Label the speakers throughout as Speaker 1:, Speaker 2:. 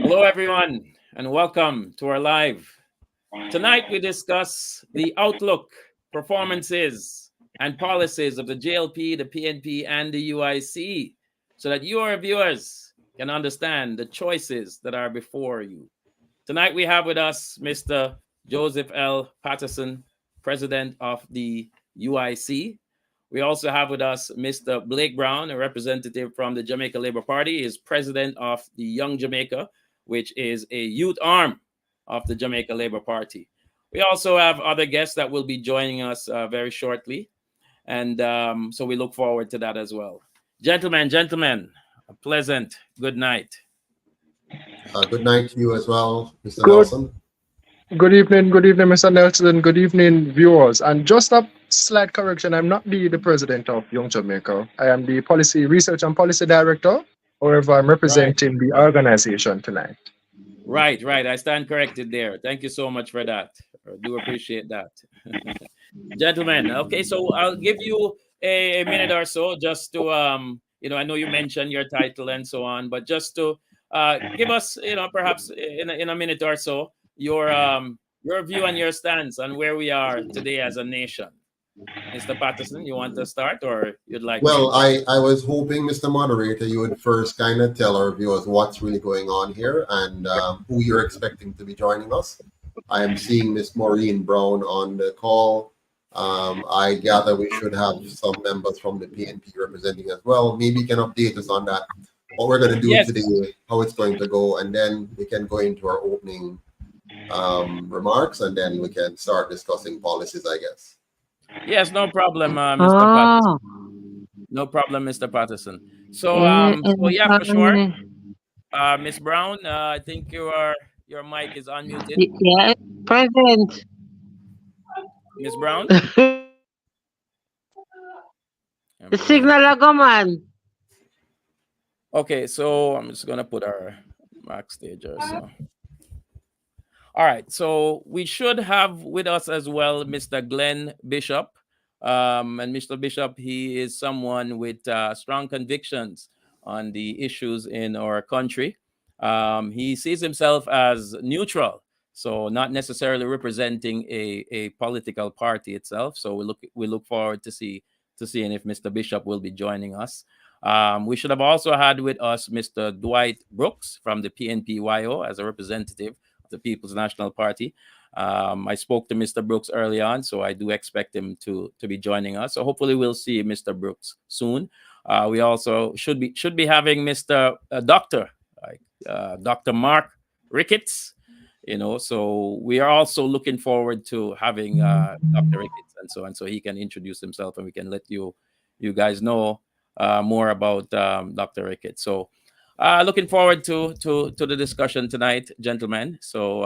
Speaker 1: Hello, everyone, and welcome to our live. Tonight, we discuss the outlook, performances, and policies of the JLP, the PNP, and the UIC so that you, our viewers, can understand the choices that are before you. Tonight, we have with us Mr. Joseph L. Patterson, President of the UIC. We also have with us Mr. Blake Brown, a representative from the Jamaica Labour Party. He is president of the Young Jamaica, which is a youth arm of the Jamaica Labour Party. We also have other guests that will be joining us very shortly. And so we look forward to that as well. Gentlemen, a pleasant good night.
Speaker 2: Good night to you as well, Mr.
Speaker 3: Good,
Speaker 2: Nelson.
Speaker 3: good evening, Mr. Nelson. Good evening, viewers. And just a slight correction: I'm not the president of Young Jamaica. I am the policy research and policy director. However, I'm representing the organization tonight.
Speaker 1: Right. I stand corrected there. Thank you so much for that. I do appreciate that. Gentlemen, okay, so I'll give you a minute or so just to I know you mentioned your title and so on, but just to give us, perhaps in a minute or so, your view and your stance on where we are today as a nation. Mr. Patterson, you want to start, or you'd like
Speaker 2: Well,
Speaker 1: to?
Speaker 2: I was hoping, Mr. Moderator, you would first kind of tell our viewers what's really going on here and who you're expecting to be joining us. I am seeing Miss Maureen Brown on the call. I gather we should have some members from the PNP representing as well. Maybe you can update us on that, what we're going to do
Speaker 1: Yes.
Speaker 2: today, how it's going to go, and then we can go into our opening remarks, and then we can start discussing policies, I guess.
Speaker 1: Yes, no problem, Mr. Patterson. No problem, Mr. Patterson. So, yeah, for sure. Miss Brown, I think your mic is unmuted.
Speaker 4: Yeah, present.
Speaker 1: Miss Brown?
Speaker 4: The signal I go, man.
Speaker 1: Okay, so I'm just gonna put our backstage or so. All right, so we should have with us as well Mr. Glenn Bishop. And Mr. Bishop, he is someone with strong convictions on the issues in our country. He sees himself as neutral, so not necessarily representing a political party itself. So we look forward to seeing if Mr. Bishop will be joining us. We should have also had with us Mr. Dwight Brooks from the PNP-YO as a representative of the People's National Party. I spoke to Mr. Brooks early on, so I do expect him to be joining us. So hopefully we'll see Mr. Brooks soon. We also should be having Mr. Doctor Mark Ricketts. So we are also looking forward to having Dr. Ricketts and so on, so he can introduce himself and we can let you guys know more about Dr. Ricketts. So looking forward to the discussion tonight, gentlemen. So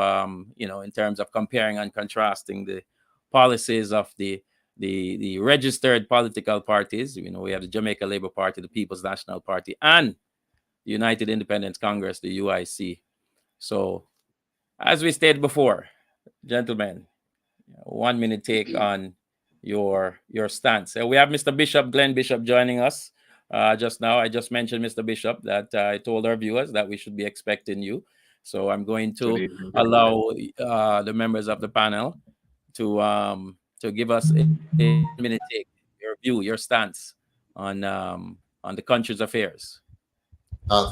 Speaker 1: in terms of comparing and contrasting the policies of the registered political parties, we have the Jamaica Labour Party, the People's National Party, and the United Independence Congress, the UIC. So as we stated before, gentlemen, 1 minute take on your stance. We have Mr. Bishop, Glenn Bishop, joining us. Just now, I just mentioned, Mr. Bishop, that I told our viewers that we should be expecting you. So I'm going to allow the members of the panel to give us a minute take, your view, your stance on the country's affairs.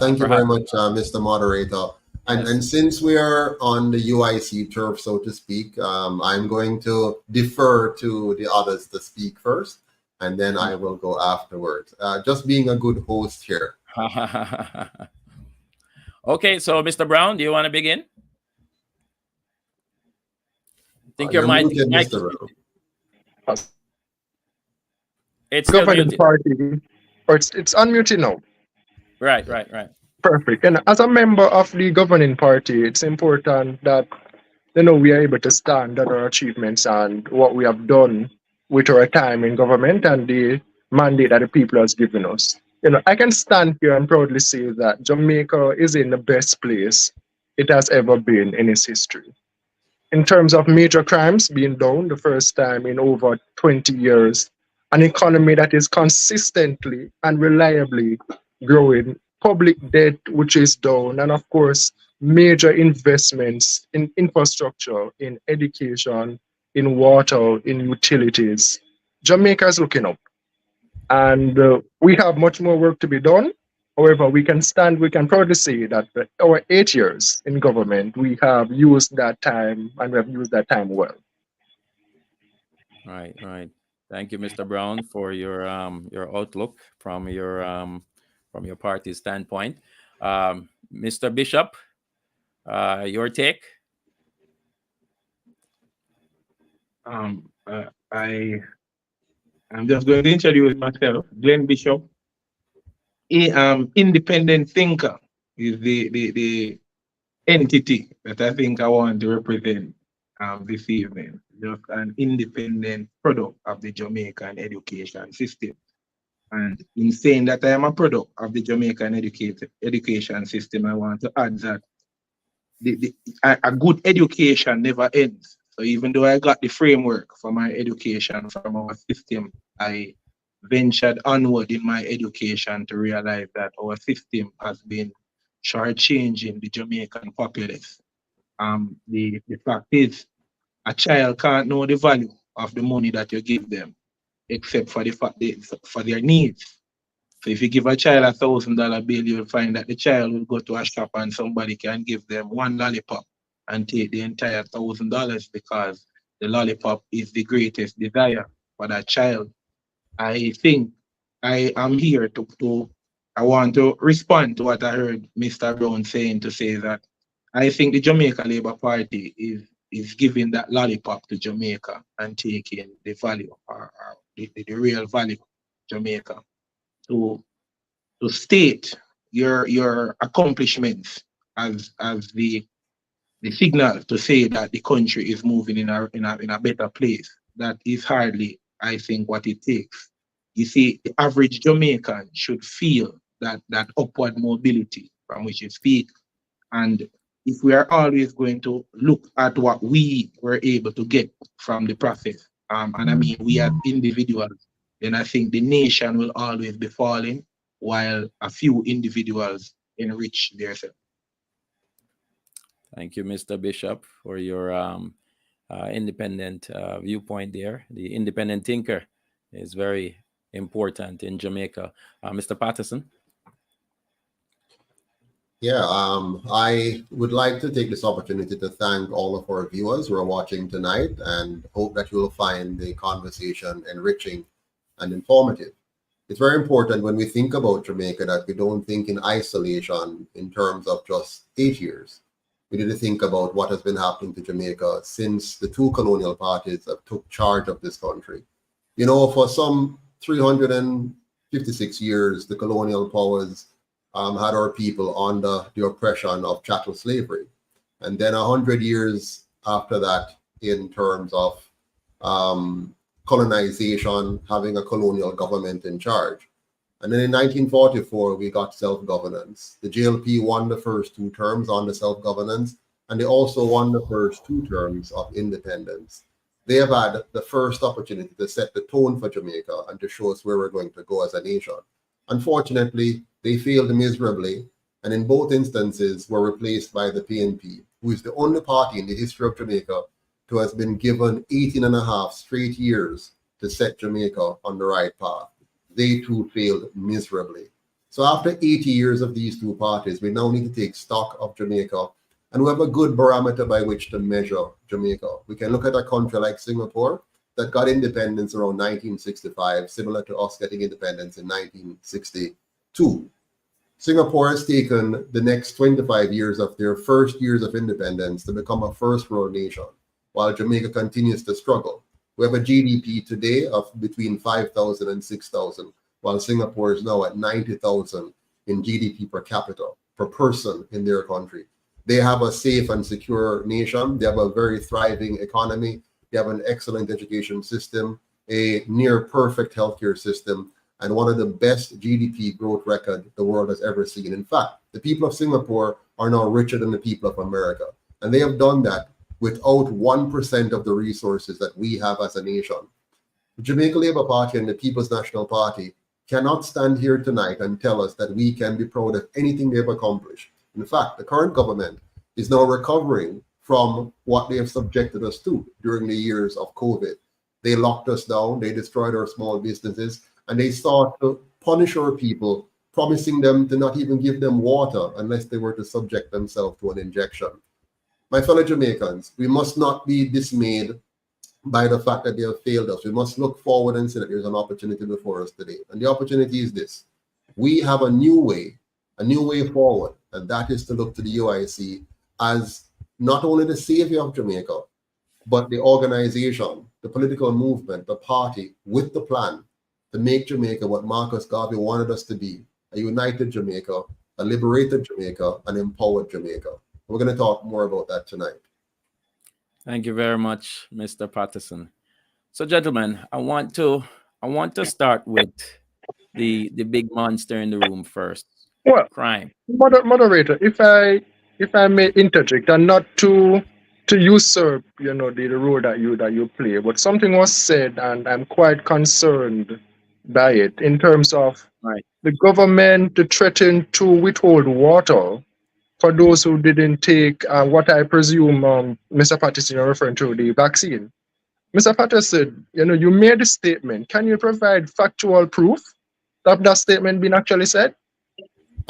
Speaker 2: Thank you very much, Mr. Moderator. And since we are on the UIC turf, so to speak, I'm going to defer to the others to speak first, and then I will go afterwards. Just being a good host here.
Speaker 1: Okay, so Mr. Brown, do you want to begin? I think your mic.
Speaker 2: Mr. Brown.
Speaker 1: It's still
Speaker 3: governing
Speaker 1: muted.
Speaker 3: party, or it's unmuted now.
Speaker 1: Right.
Speaker 3: Perfect. And as a member of the governing party, it's important that we are able to stand on our achievements and what we have done with our time in government and the mandate that the people has given us. I can stand here and proudly say that Jamaica is in the best place it has ever been in its history. In terms of major crimes being down, the first time in over 20 years, an economy that is consistently and reliably growing, public debt which is down, and of course, major investments in infrastructure, in education, in water, in utilities. Jamaica is looking up, and we have much more work to be done. However, we can proudly say that our 8 years in government, we have used that time, and we have used that time well.
Speaker 1: Right, right. Thank you, Mr. Brown, for your outlook from your party standpoint. Mr. Bishop, your take?
Speaker 5: Um, uh, I I'm just going to introduce myself, Glenn Bishop, independent thinker is the entity that I think I want to represent this evening. Just an independent product of the Jamaican education system. And in saying that I am a product of the Jamaican education system, I want to add that a good education never ends. So even though I got the framework for my education from our system, I ventured onward in my education to realize that our system has been shortchanging the Jamaican populace. The fact is, a child can't know the value of the money that you give them, except for the fact for their needs. So if you give a child $1,000 bill, you'll find that the child will go to a shop and somebody can give them one lollipop and take the entire $1,000 because the lollipop is the greatest desire for that child. I think I am here to I want to respond to what I heard Mr. Brown saying, to say that I think the Jamaica Labour Party is giving that lollipop to Jamaica and taking the value, or the real value of Jamaica, to state your accomplishments as the signal to say that the country is moving in a better place. That is hardly, I think, what it takes. You see, the average Jamaican should feel that upward mobility from which you speak. And if we are always going to look at what we were able to get from the process, and I mean we as individuals, then I think the nation will always be falling while a few individuals enrich themselves.
Speaker 1: Thank you, Mr. Bishop, for your independent viewpoint there. The independent thinker is very important in Jamaica. Mr. Patterson?
Speaker 2: Yeah, I would like to take this opportunity to thank all of our viewers who are watching tonight, and hope that you will find the conversation enriching and informative. It's very important when we think about Jamaica that we don't think in isolation in terms of just 8 years. We need to think about what has been happening to Jamaica since the two colonial parties have took charge of this country. You know, for some 356 years, the colonial powers had our people under the oppression of chattel slavery. And then 100 years after that, in terms of colonization, having a colonial government in charge. And then in 1944, we got self-governance. The JLP won the first two terms on the self-governance, and they also won the first two terms of independence. They have had the first opportunity to set the tone for Jamaica and to show us where we're going to go as a nation. Unfortunately, they failed miserably, and in both instances were replaced by the PNP, who is the only party in the history of Jamaica to have been given 18 and a half straight years to set Jamaica on the right path. They too failed miserably. So after 80 years of these two parties, we now need to take stock of Jamaica, and we have a good barometer by which to measure Jamaica. We can look at a country like Singapore that got independence around 1965, similar to us getting independence in 1962. Singapore has taken the next 25 years of their first years of independence to become a first world nation, while Jamaica continues to struggle. We have a GDP today of between 5,000 and 6,000, while Singapore is now at 90,000 in GDP per capita, per person in their country. They have a safe and secure nation. They have a very thriving economy. They have an excellent education system, a near perfect healthcare system, and one of the best GDP growth record the world has ever seen. In fact, the people of Singapore are now richer than the people of America. And they have done that without 1% of the resources that we have as a nation. The Jamaica Labour Party and the People's National Party cannot stand here tonight and tell us that we can be proud of anything they've accomplished. In fact, the current government is now recovering from what they have subjected us to during the years of COVID. They locked us down, they destroyed our small businesses, and they sought to punish our people, promising them to not even give them water unless they were to subject themselves to an injection. My fellow Jamaicans, we must not be dismayed by the fact that they have failed us. We must look forward and say that there's an opportunity before us today. And the opportunity is this. We have a new way forward, and that is to look to the UIC as not only the savior of Jamaica, but the organization, the political movement, the party with the plan to make Jamaica what Marcus Garvey wanted us to be, a united Jamaica, a liberated Jamaica, an empowered Jamaica. We're going to talk more about that tonight.
Speaker 1: Thank you very much, Mr. Patterson. So, gentlemen, I want to start with the big monster in the room first.
Speaker 3: Well,
Speaker 1: Crime.
Speaker 3: moderator, if I may interject, and not to usurp, the role that you play, but something was said, and I'm quite concerned by it in terms of
Speaker 1: Right.
Speaker 3: the government to threaten to withhold water for those who didn't take what I presume Mr. Patterson you're referring to, the vaccine. Mr. Patterson, you made a statement. Can you provide factual proof that that statement been actually said?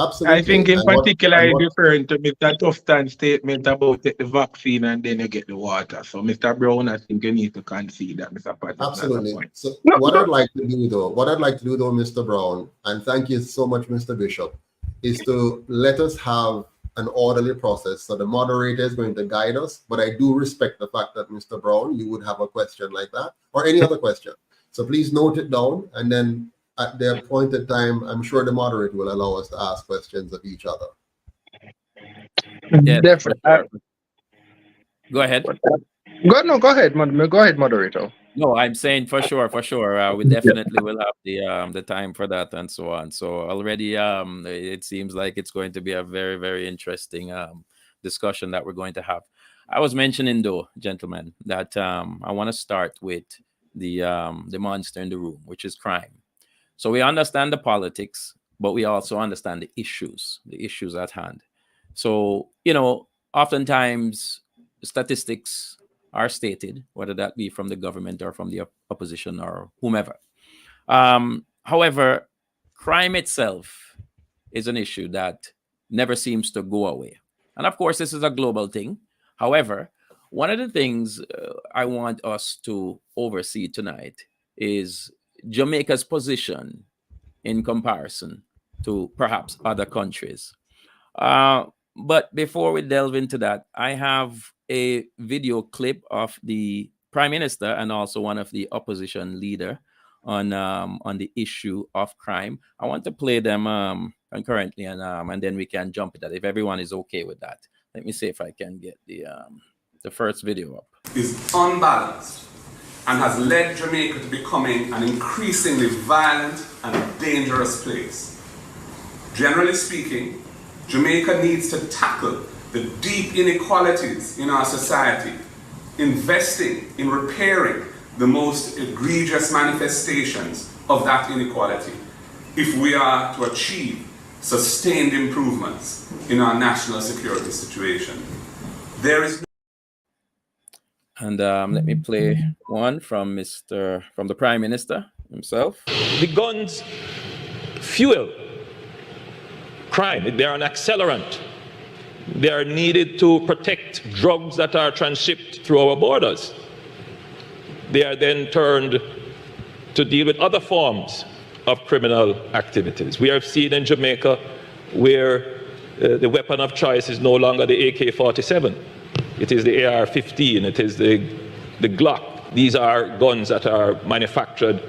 Speaker 2: Absolutely.
Speaker 5: I think in
Speaker 2: And what-
Speaker 5: particular,
Speaker 2: and
Speaker 5: I'm
Speaker 2: what-
Speaker 5: referring to Mr. Tufton's statement about the vaccine and then you get the water. So, Mr. Brown, I think you need to concede that, Mr. Patterson.
Speaker 2: Absolutely. So
Speaker 3: No,
Speaker 2: what
Speaker 3: no.
Speaker 2: I'd like to do though, Mr. Brown, and thank you so much, Mr. Bishop, is to let us have an orderly process. So the moderator is going to guide us, but I do respect the fact that Mr. Brown, you would have a question like that or any other question. So please note it down, and then at the appointed time, I'm sure the moderator will allow us to ask questions of each other.
Speaker 1: Yes,
Speaker 3: Definitely.
Speaker 1: for sure. Go ahead.
Speaker 3: Go ahead, moderator.
Speaker 1: No, I'm saying for sure. We definitely will have the time for that and so on. So already, it seems like it's going to be a very, very interesting discussion that we're going to have. I was mentioning though, gentlemen, that I want to start with the monster in the room, which is crime. So we understand the politics, but we also understand the issues at hand. So, oftentimes statistics are stated, whether that be from the government or from the opposition or whomever. However, crime itself is an issue that never seems to go away. And of course, this is a global thing. However, one of the things I want us to oversee tonight is Jamaica's position in comparison to perhaps other countries. But before we delve into that, I have a video clip of the Prime Minister and also one of the opposition leader on the issue of crime. I want to play them concurrently, and then we can jump into that if everyone is okay with that. Let me see if I can get the first video up.
Speaker 6: Is unbalanced and has led Jamaica to becoming an increasingly violent and dangerous place. Generally speaking, Jamaica needs to tackle the deep inequalities in our society, investing in repairing the most egregious manifestations of that inequality if we are to achieve sustained improvements in our national security situation. There is
Speaker 1: And let me play one from the Prime Minister himself.
Speaker 7: The guns fuel crime. They are an accelerant. They are needed to protect drugs that are transshipped through our borders. They are then turned to deal with other forms of criminal activities. We have seen in Jamaica where the weapon of choice is no longer the AK-47. It is the AR-15, it is the Glock. These are guns that are manufactured.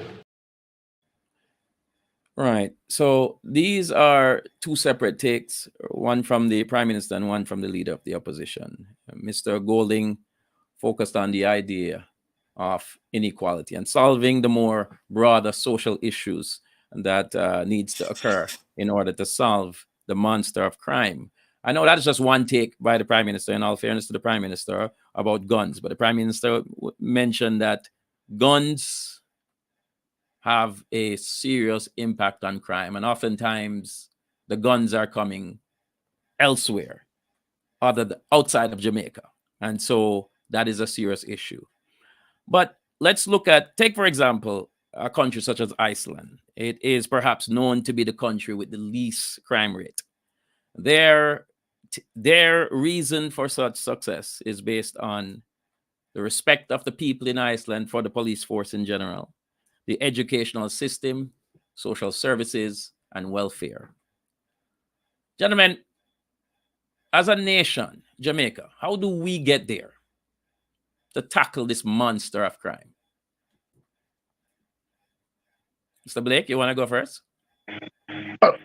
Speaker 1: Right. So these are two separate takes, one from the Prime Minister and one from the leader of the opposition. Mr. Golding focused on the idea of inequality and solving the more broader social issues that needs to occur in order to solve the monster of crime. I know that is just one take by the Prime Minister, in all fairness to the Prime Minister, about guns. But the Prime Minister mentioned that guns have a serious impact on crime. And oftentimes, the guns are coming elsewhere outside of Jamaica. And so that is a serious issue. But let's take, for example, a country such as Iceland. It is perhaps known to be the country with the least crime rate. Their reason for such success is based on the respect of the people in Iceland for the police force in general, the educational system, social services, and welfare. Gentlemen, as a nation, Jamaica, how do we get there to tackle this monster of crime? Mr. Blake, you want to go first?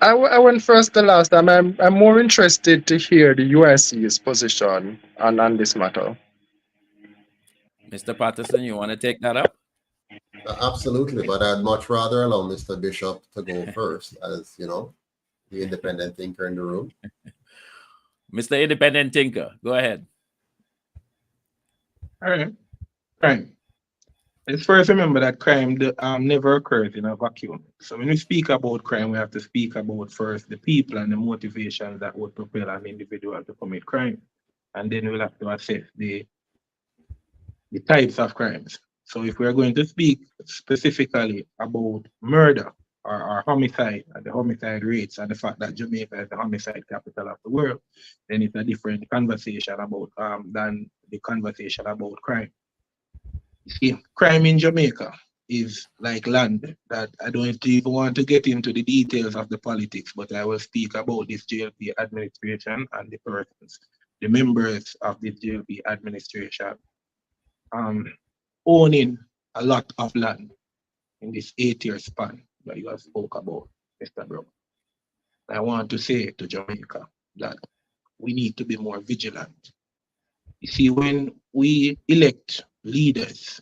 Speaker 3: I went first the last time. I'm more interested to hear the USC's position on this matter.
Speaker 1: Mr. Patterson, you want to take that up?
Speaker 2: Absolutely, but I'd much rather allow Mr. Bishop to go first, as you know, the independent thinker in the room.
Speaker 1: Mr. Independent Thinker, go ahead.
Speaker 5: All right. Crime. Let's first remember that crime never occurs in a vacuum. So when we speak about crime, we have to speak about first the people and the motivations that would propel an individual to commit crime. And then we'll have to assess the types of crimes. So if we're going to speak specifically about murder or homicide and the homicide rates and the fact that Jamaica is the homicide capital of the world, then it's a different conversation about than the conversation about crime. See, crime in Jamaica is like land that I don't even want to get into the details of the politics, but I will speak about this JLP administration and the persons, the members of this JLP administration, owning a lot of land in this 8-year span that you have spoke about, Mr. Brown. I want to say to Jamaica that we need to be more vigilant. You see, when we elect leaders,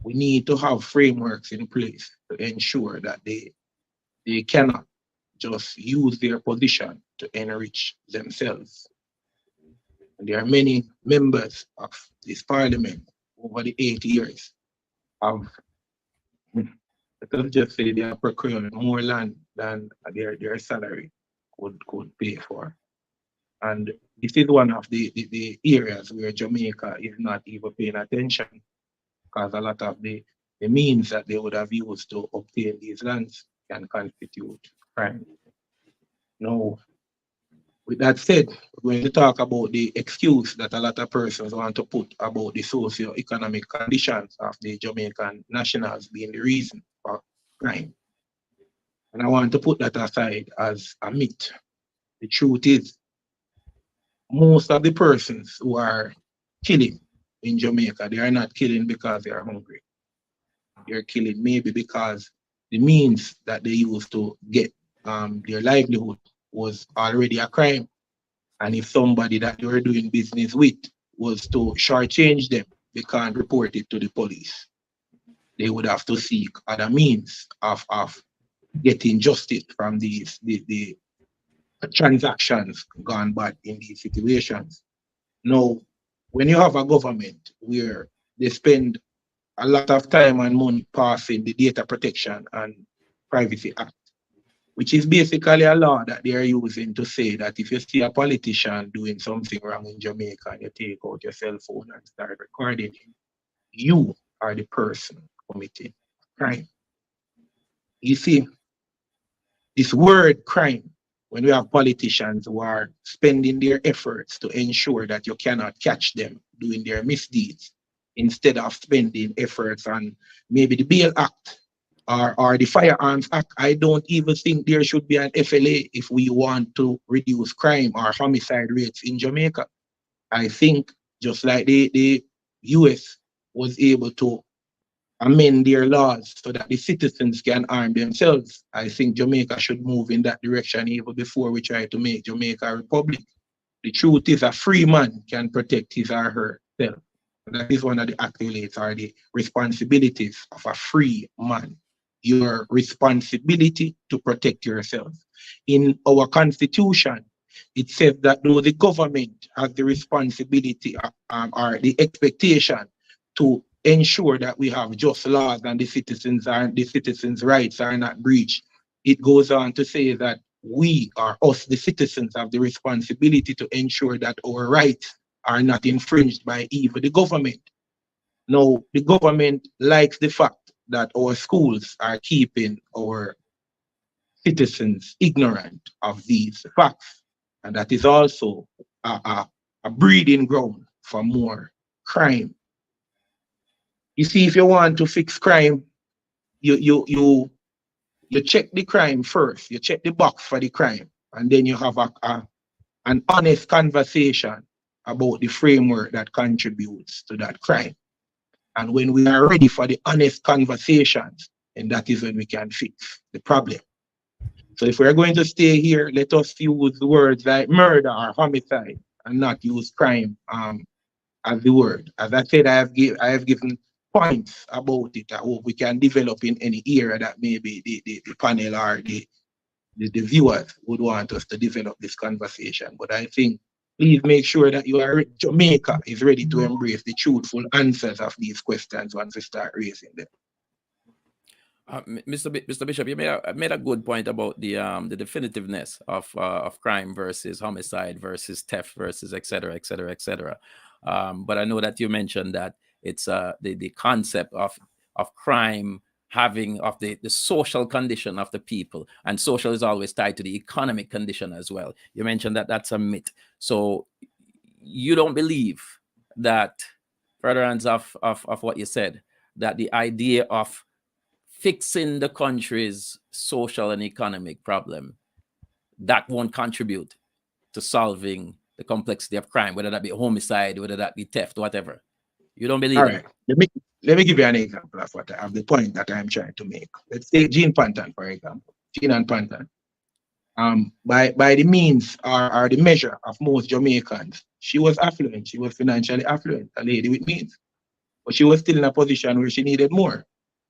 Speaker 5: we need to have frameworks in place to ensure that they cannot just use their position to enrich themselves. And there are many members of this parliament over the 8 years have, let's just say, they have procured more land than their salary could pay for. And this is one of the areas where Jamaica is not even paying attention, because a lot of the means that they would have used to obtain these lands can constitute crime. Now, with that said, we're going to talk about the excuse that a lot of persons want to put about the socio-economic conditions of the Jamaican nationals being the reason for crime. And I want to put that aside as a myth. The truth is, most of the persons who are killing in Jamaica, they are not killing because they are hungry. They're killing maybe because the means that they use to get their livelihood was already a crime. And if somebody that they were doing business with was to shortchange them, they can't report it to the police. They would have to seek other means of getting justice from the transactions gone bad in these situations. Now, when you have a government where they spend a lot of time and money passing the Data Protection and Privacy Act, which is basically a law that they are using to say that if you see a politician doing something wrong in Jamaica and you take out your cell phone and start recording him, you are the person committing crime. You see, this word crime, when we have politicians who are spending their efforts to ensure that you cannot catch them doing their misdeeds, instead of spending efforts on maybe the Bail Act or the Firearms Act, I don't even think there should be an FLA if we want to reduce crime or homicide rates in Jamaica. I think just like the US was able to amend their laws so that the citizens can arm themselves, I think Jamaica should move in that direction even before we try to make Jamaica a republic. The truth is, a free man can protect his or herself. That is one of the accolades or the responsibilities of a free man. Your responsibility to protect yourself. In our constitution, it says that though the government has the responsibility or the expectation to ensure that we have just laws and the citizens' rights are not breached, it goes on to say that we or us, the citizens, have the responsibility to ensure that our rights are not infringed by even the government. Now, the government likes the fact that our schools are keeping our citizens ignorant of these facts. And that is also a breeding ground for more crime. You see, if you want to fix crime, you check the crime first. You check the box for the crime, and then you have an honest conversation about the framework that contributes to that crime. And when we are ready for the honest conversations, and that is when we can fix the problem. So if we're going to stay here, let us use words like murder or homicide and not use crime as the word. As I said, I have given points about it. I hope we can develop in any area that maybe the panel or the viewers would want us to develop this conversation. But I think please make sure that Jamaica is ready to embrace the truthful answers of these questions once we start raising them.
Speaker 1: Mr. Bishop, you made a good point about the definitiveness of crime versus homicide versus theft versus et cetera, et cetera, et cetera. But I know that you mentioned that it's the concept of crime having of the social condition of the people, and social is always tied to the economic condition as well. You mentioned that that's a myth. So you don't believe that, furtherance of what you said, that the idea of fixing the country's social and economic problem, that won't contribute to solving the complexity of crime, whether that be homicide, whether that be theft, whatever. You don't believe
Speaker 5: it? Let me give you an example of the point that I'm trying to make. Let's take Jean Panton, for example. Jean and Panton. By the means or the measure of most Jamaicans, she was affluent. She was financially affluent, a lady with means. But she was still in a position where she needed more.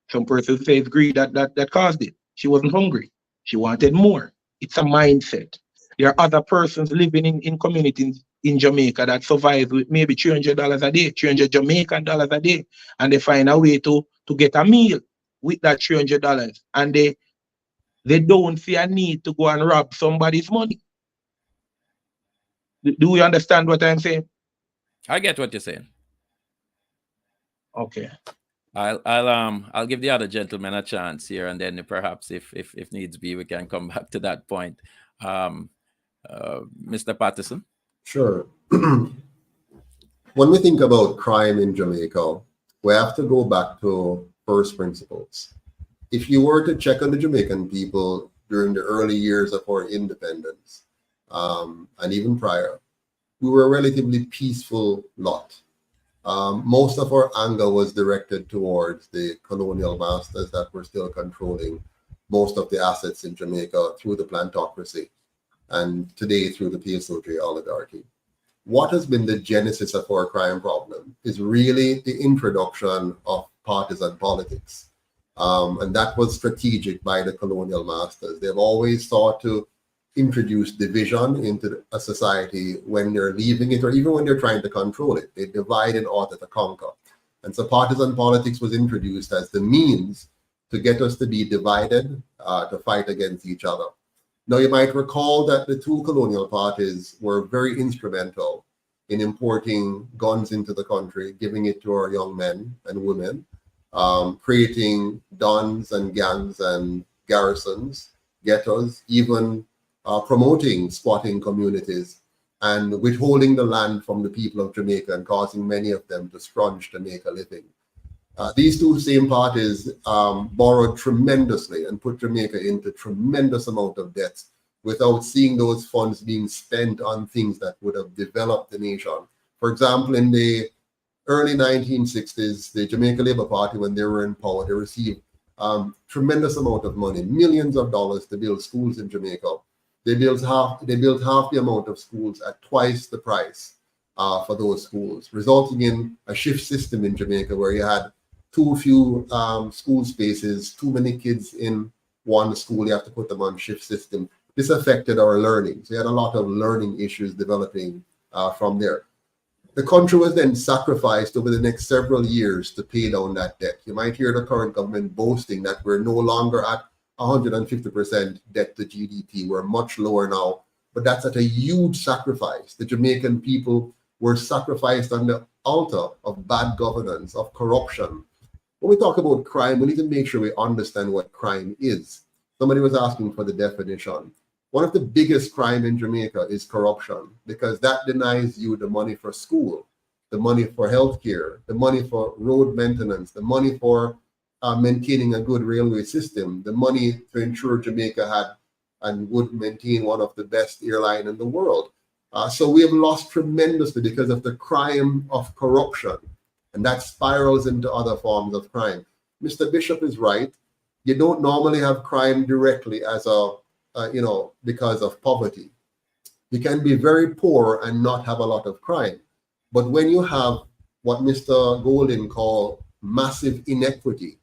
Speaker 5: Some persons say it's greed that caused it. She wasn't hungry. She wanted more. It's a mindset. There are other persons living in communities in Jamaica that survive with maybe $300 a day, 300 Jamaican dollars a day, and they find a way to get a meal with that $300, and they don't see a need to go and rob somebody's money. Do we understand what I'm saying?
Speaker 1: I get what you're saying.
Speaker 5: Okay.
Speaker 1: I'll give the other gentleman a chance here, and then perhaps if needs be, we can come back to that point. Mr. Patterson.
Speaker 2: Sure. When we think about crime in Jamaica, we have to go back to first principles. If you were to check on the Jamaican people during the early years of our independence, and even prior, we were a relatively peaceful lot. Most of our anger was directed towards the colonial masters that were still controlling most of the assets in Jamaica through the plantocracy, and today through the PSOJ oligarchy. What has been the genesis of our crime problem is really the introduction of partisan politics. And that was strategic by the colonial masters. They've always sought to introduce division into a society when they're leaving it, or even when they're trying to control it. They divide in order to conquer. And so partisan politics was introduced as the means to get us to be divided, to fight against each other. Now, you might recall that the two colonial parties were very instrumental in importing guns into the country, giving it to our young men and women, creating dons and gangs and garrisons, ghettos, even promoting squatting communities and withholding the land from the people of Jamaica and causing many of them to scrunch to make a living. These two same parties borrowed tremendously and put Jamaica into tremendous amount of debts without seeing those funds being spent on things that would have developed the nation. For example, in the early 1960s, the Jamaica Labour Party, when they were in power, they received tremendous amount of money, millions of dollars to build schools in Jamaica. They built half the amount of schools at twice the price for those schools, resulting in a shift system in Jamaica where you had too few school spaces, too many kids in one school, you have to put them on shift system. This affected our learning. So you had a lot of learning issues developing from there. The country was then sacrificed over the next several years to pay down that debt. You might hear the current government boasting that we're no longer at 150% debt to GDP. We're much lower now, but that's at a huge sacrifice. The Jamaican people were sacrificed on the altar of bad governance, of corruption. When we talk about crime, we need to make sure we understand what crime is. Somebody was asking for the definition. One of the biggest crime in Jamaica is corruption, because that denies you the money for school, the money for healthcare, the money for road maintenance, the money for maintaining a good railway system, the money to ensure Jamaica had and would maintain one of the best airline in the world. So we have lost tremendously because of the crime of corruption, and that spirals into other forms of crime. Mr. Bishop is right. You don't normally have crime directly as because of poverty. You can be very poor and not have a lot of crime. But when you have what Mr. Golden called massive inequity,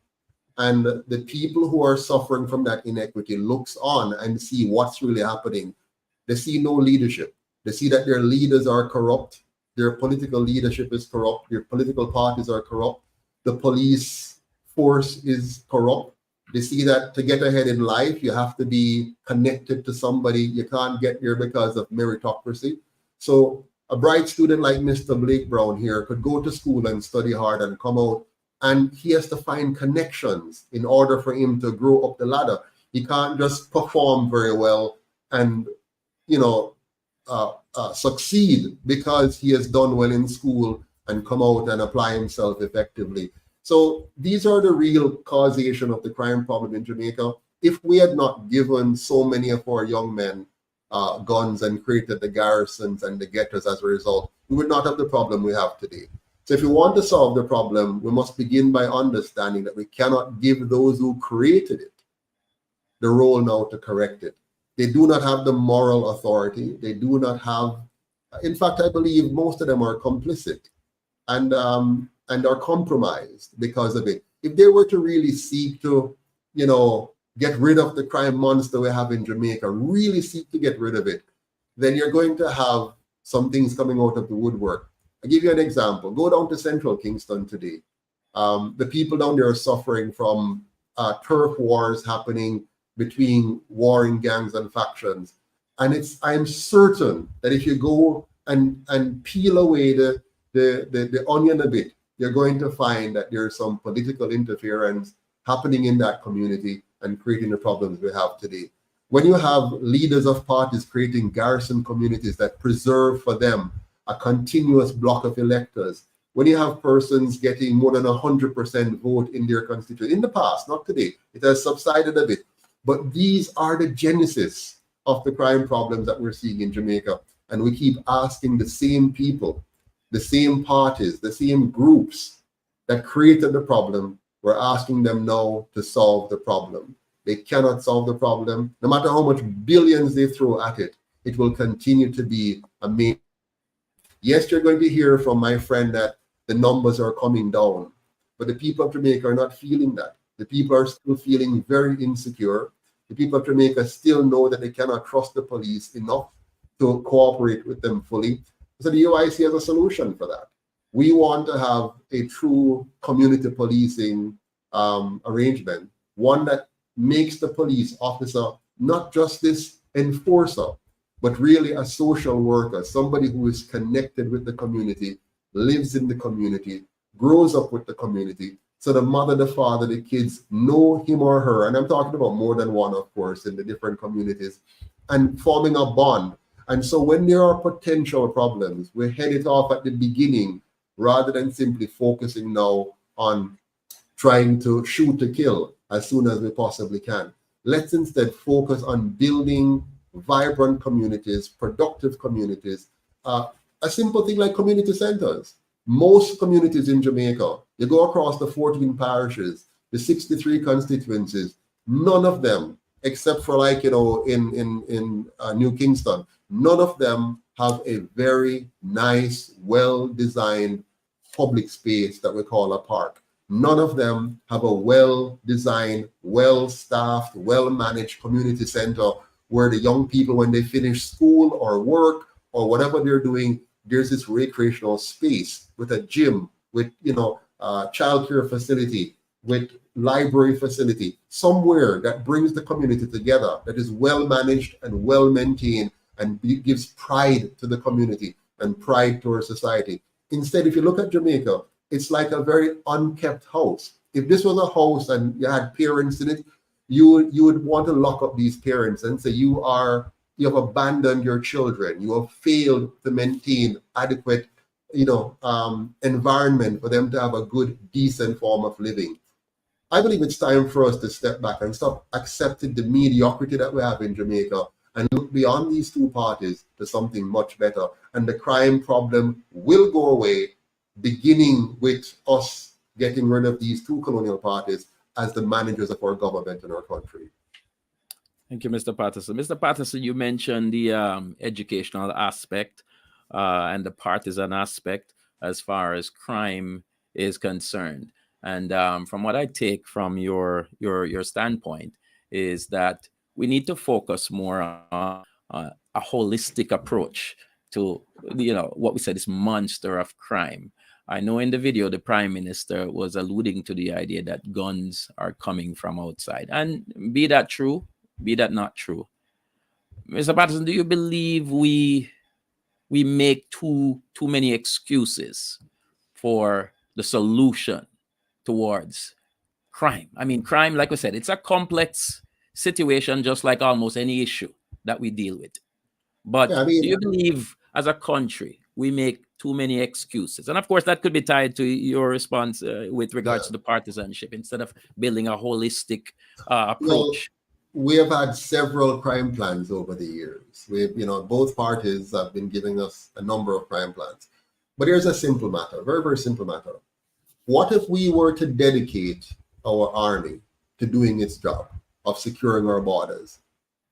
Speaker 2: and the people who are suffering from that inequity looks on and see what's really happening, they see no leadership. They see that their leaders are corrupt, their political leadership is corrupt, their political parties are corrupt, the police force is corrupt. They see that to get ahead in life, you have to be connected to somebody. You can't get there because of meritocracy. So a bright student like Mr. Blake Brown here could go to school and study hard and come out, and he has to find connections in order for him to grow up the ladder. He can't just perform very well and, succeed because he has done well in school and come out and apply himself effectively. So these are the real causation of the crime problem in Jamaica. If we had not given so many of our young men guns and created the garrisons and the ghettos as a result, we would not have the problem we have today. So if we want to solve the problem, we must begin by understanding that we cannot give those who created it the role now to correct it. They do not have the moral authority. They do not have, in fact, I believe most of them are complicit and are compromised because of it. If they were to really seek to, get rid of the crime monster we have in Jamaica, really seek to get rid of it, then you're going to have some things coming out of the woodwork. I'll give you an example. Go down to Central Kingston today. The people down there are suffering from turf wars happening between warring gangs and factions. And I'm certain that if you go and peel away the onion a bit, you're going to find that there's some political interference happening in that community and creating the problems we have today. When you have leaders of parties creating garrison communities that preserve for them a continuous block of electors, when you have persons getting more than 100% vote in their constituency, in the past, not today, it has subsided a bit, but these are the genesis of the crime problems that we're seeing in Jamaica. And we keep asking the same people, the same parties, the same groups that created the problem, we're asking them now to solve the problem. They cannot solve the problem. No matter how much billions they throw at it, it will continue to be a main. Yes, you're going to hear from my friend that the numbers are coming down, but the people of Jamaica are not feeling that. The people are still feeling very insecure. The people of Jamaica still know that they cannot trust the police enough to cooperate with them fully. So the UIC has a solution for that. We want to have a true community policing arrangement, one that makes the police officer not just this enforcer, but really a social worker, somebody who is connected with the community, lives in the community, grows up with the community. So the mother, the father, the kids know him or her, and I'm talking about more than one, of course, in the different communities, and forming a bond. And so when there are potential problems, we head it off at the beginning rather than simply focusing now on trying to shoot to kill as soon as we possibly can. Let's instead focus on building vibrant communities, productive communities. A simple thing like community centers. Most communities in Jamaica, you go across the 14 parishes, the 63 constituencies, none of them, except for in New Kingston, none of them have a very nice, well-designed public space that we call a park. None of them have a well-designed, well-staffed, well-managed community center where the young people, when they finish school or work or whatever they're doing, there's this recreational space with a gym, with childcare facility, with library facility, somewhere that brings the community together, that is well managed and well maintained and gives pride to the community and pride to our society. Instead, if you look at Jamaica, it's like a very unkept house. If this was a house and you had parents in it, you would want to lock up these parents and say you have abandoned your children. You have failed to maintain adequate, environment for them to have a good, decent form of living. I believe it's time for us to step back and stop accepting the mediocrity that we have in Jamaica and look beyond these two parties to something much better. And the crime problem will go away, beginning with us getting rid of these two colonial parties as the managers of our government in our country.
Speaker 1: Thank you, Mr. Patterson. Mr. Patterson, you mentioned the educational aspect and the partisan aspect as far as crime is concerned. And from what I take from your standpoint is that we need to focus more on a holistic approach to what we said is monster of crime. I know in the video the Prime Minister was alluding to the idea that guns are coming from outside, and be that true, be that not true. Mr. Patterson, do you believe we make too many excuses for the solution towards crime? I mean, crime, like I said, it's a complex situation, just like almost any issue that we deal with. But do you believe as a country we make too many excuses? And of course, that could be tied to your response with regards to the partisanship instead of building a holistic approach.
Speaker 2: Well, we have had several crime plans over the years. Both parties have been giving us a number of crime plans. But here's a simple matter, very, very simple matter. What if we were to dedicate our army to doing its job of securing our borders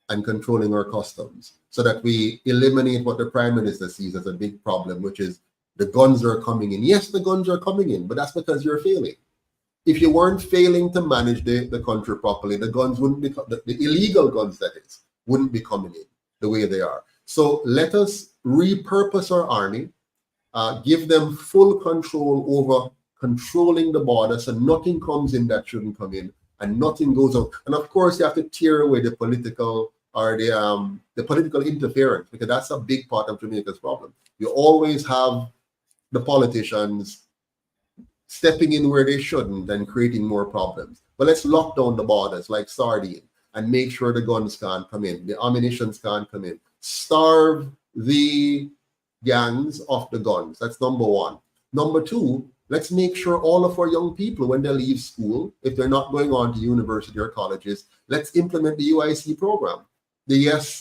Speaker 2: and controlling our customs so that we eliminate what the Prime Minister sees as a big problem, which is the guns are coming in. Yes, the guns are coming in, but that's because you're failing. If you weren't failing to manage the country properly, the guns wouldn't be, the illegal guns that is, wouldn't be coming in the way they are. So let us repurpose our army, give them full control over controlling the border so nothing comes in that shouldn't come in and nothing goes out. And of course, you have to tear away the political or the political interference, because that's a big part of Jamaica's problem. You always have the politicians stepping in where they shouldn't and creating more problems. But let's lock down the borders like sardine and make sure the guns can't come in, the ammunitions can't come in. Starve the gangs of the guns. That's number one. Number two, let's make sure all of our young people, when they leave school, if they're not going on to university or colleges, let's implement the UIC program, the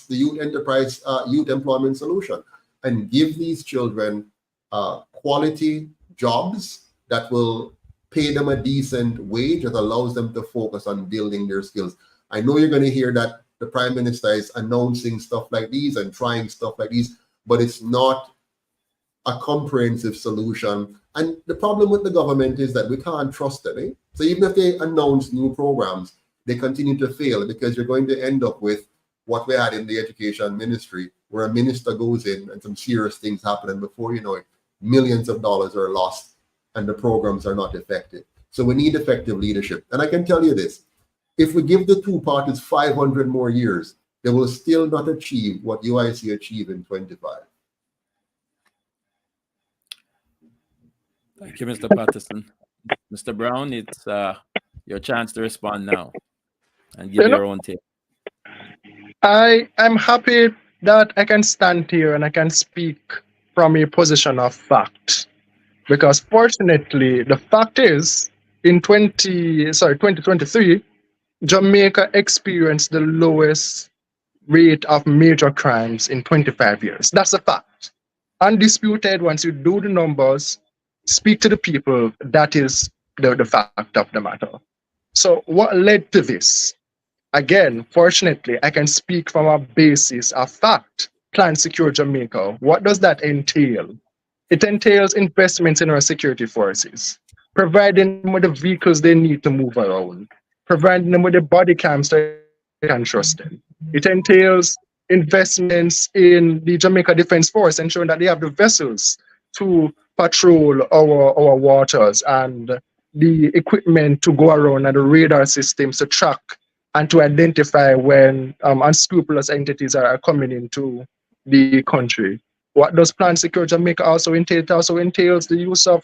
Speaker 2: Youth Enterprise, Youth Employment Solution, and give these children quality jobs that will pay them a decent wage that allows them to focus on building their skills. I know you're going to hear that the Prime Minister is announcing stuff like these and trying stuff like these, but it's not a comprehensive solution. And the problem with the government is that we can't trust them. Eh? So even if they announce new programs, they continue to fail, because you're going to end up with what we had in the education ministry, where a minister goes in and some serious things happen, and before you know it, millions of dollars are lost and the programs are not effective. So we need effective leadership. And I can tell you this, if we give the two parties 500 more years, they will still not achieve what UIC achieved in 25.
Speaker 1: Thank you, Mr. Patterson. Mr. Brown, it's your chance to respond now and give your own take.
Speaker 3: I'm happy that I can stand here and I can speak from a position of fact. Because fortunately, the fact is, in 2023, Jamaica experienced the lowest rate of major crimes in 25 years. That's a fact. Undisputed, once you do the numbers, speak to the people, that is the fact of the matter. So what led to this? Again, fortunately, I can speak from a basis of fact. Plan Secure Jamaica. What does that entail? It entails investments in our security forces, providing them with the vehicles they need to move around, providing them with the body cams that they can trust them. It entails investments in the Jamaica Defense Force, ensuring that they have the vessels to patrol our waters and the equipment to go around and the radar systems to track and to identify when unscrupulous entities are coming into the country. What does Plan Secure Jamaica also entail? It also entails the use of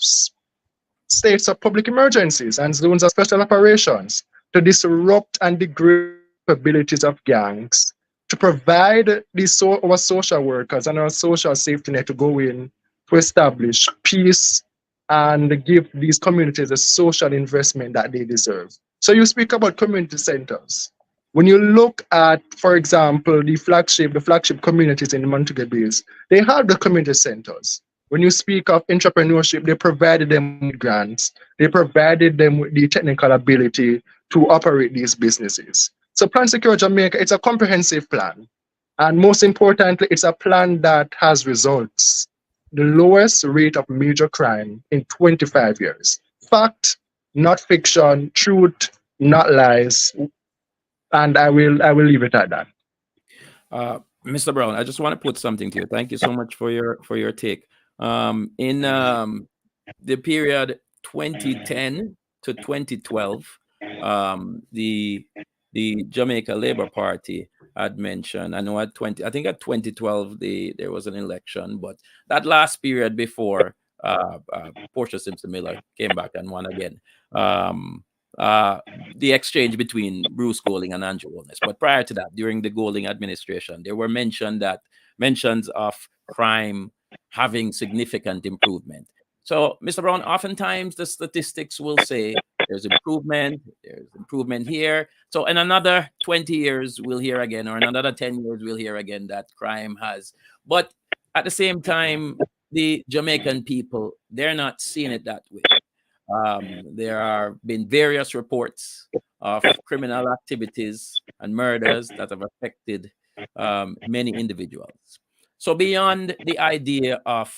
Speaker 3: states of public emergencies and zones of special operations to disrupt and degrade capabilities of gangs, to provide our social workers and our social safety net to go in to establish peace and give these communities a social investment that they deserve. So you speak about community centers. When you look at, for example, the flagship communities in the Montego Bays, they have the community centers. When you speak of entrepreneurship, they provided them with grants. They provided them with the technical ability to operate these businesses. So Plan Secure Jamaica, it's a comprehensive plan. And most importantly, it's a plan that has results. The lowest rate of major crime in 25 years. Fact, not fiction, truth, not lies. And I will leave it at that.
Speaker 1: Mr. Brown, I just want to put something to you. Thank you so much for your take. In the period 2010 to 2012, the Jamaica Labour Party had mentioned. I know I think at 2012 there was an election, but that last period before Portia Simpson Miller came back and won again. The exchange between Bruce Golding and Andrew Holness. But prior to that, during the Golding administration, there were mentions of crime having significant improvement. So, Mr. Brown, oftentimes the statistics will say there's improvement here. So in another 20 years, we'll hear again, or in another 10 years, we'll hear again that crime has. But at the same time, the Jamaican people, they're not seeing it that way. There have been various reports of criminal activities and murders that have affected many individuals. So beyond the idea of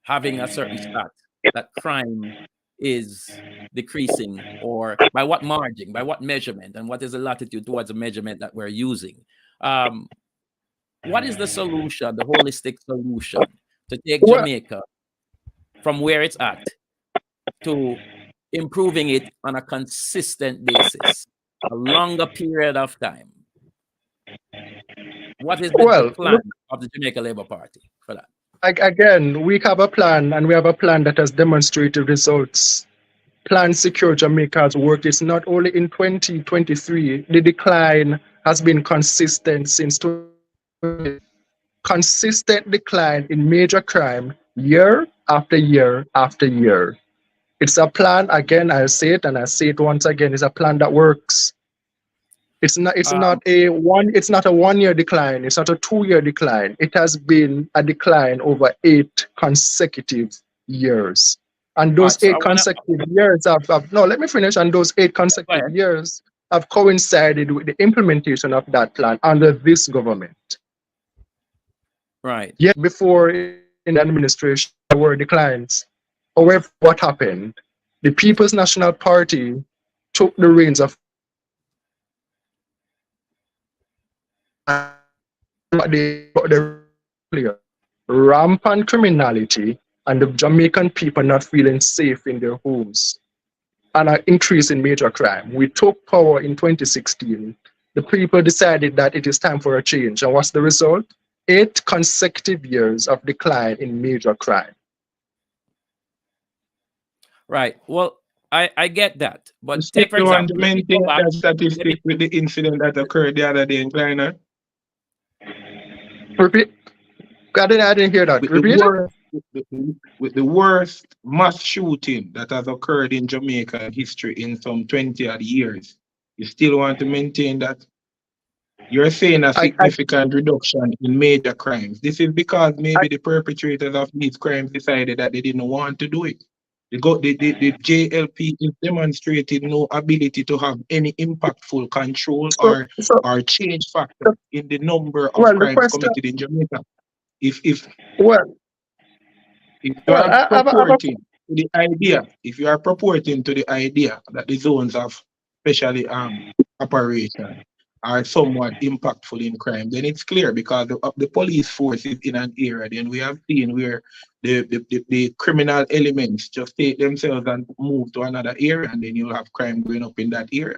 Speaker 1: having a certain stat that crime is decreasing, or by what margin, by what measurement, and what is the latitude towards the measurement that we're using, what is the solution, the holistic solution to take Jamaica from where it's at to improving it on a consistent basis, a longer period of time? What is the plan of the Jamaica Labour Party for that?
Speaker 3: Again, we have a plan, and we have a plan that has demonstrated results. Plan Secure Jamaica has worked. It's not only in 2023. The decline has been consistent since 2020. Consistent decline in major crime year after year after year. It's a plan, again, I'll say it, and I'll say it once again, it's a plan that works. It's not a 1 year decline, it's not a 2 year decline. It has been a decline over 8 consecutive years. And those 8 consecutive years let me finish. And those 8 consecutive years have coincided with the implementation of that plan under this government.
Speaker 1: Right.
Speaker 3: Yet before in the administration there were declines. However, what happened? The People's National Party took the reins of rampant criminality and the Jamaican people not feeling safe in their homes, and an increase in major crime. We took power in 2016. The people decided that it is time for a change. And what's the result? 8 consecutive years of decline in major crime.
Speaker 7: Right. Well, I get that. But
Speaker 5: take, for example, maintain that statistic with the incident that occurred the other day in Kleiner.
Speaker 3: Repeat. I didn't hear that.
Speaker 5: With the worst mass shooting that has occurred in Jamaican history in some 20 odd years, you still want to maintain that? You're saying a significant reduction in major crimes. This is because maybe the perpetrators of these crimes decided that they didn't want to do it. The JLP is demonstrated no ability to have any impactful control or change factor in the number of crimes committed in Jamaica. If you are purporting to the idea that the zones of specially operation are somewhat impactful in crime, then it's clear because the police force is in an area. Then we have seen where the criminal elements just take themselves and move to another area, and then you'll have crime going up in that area.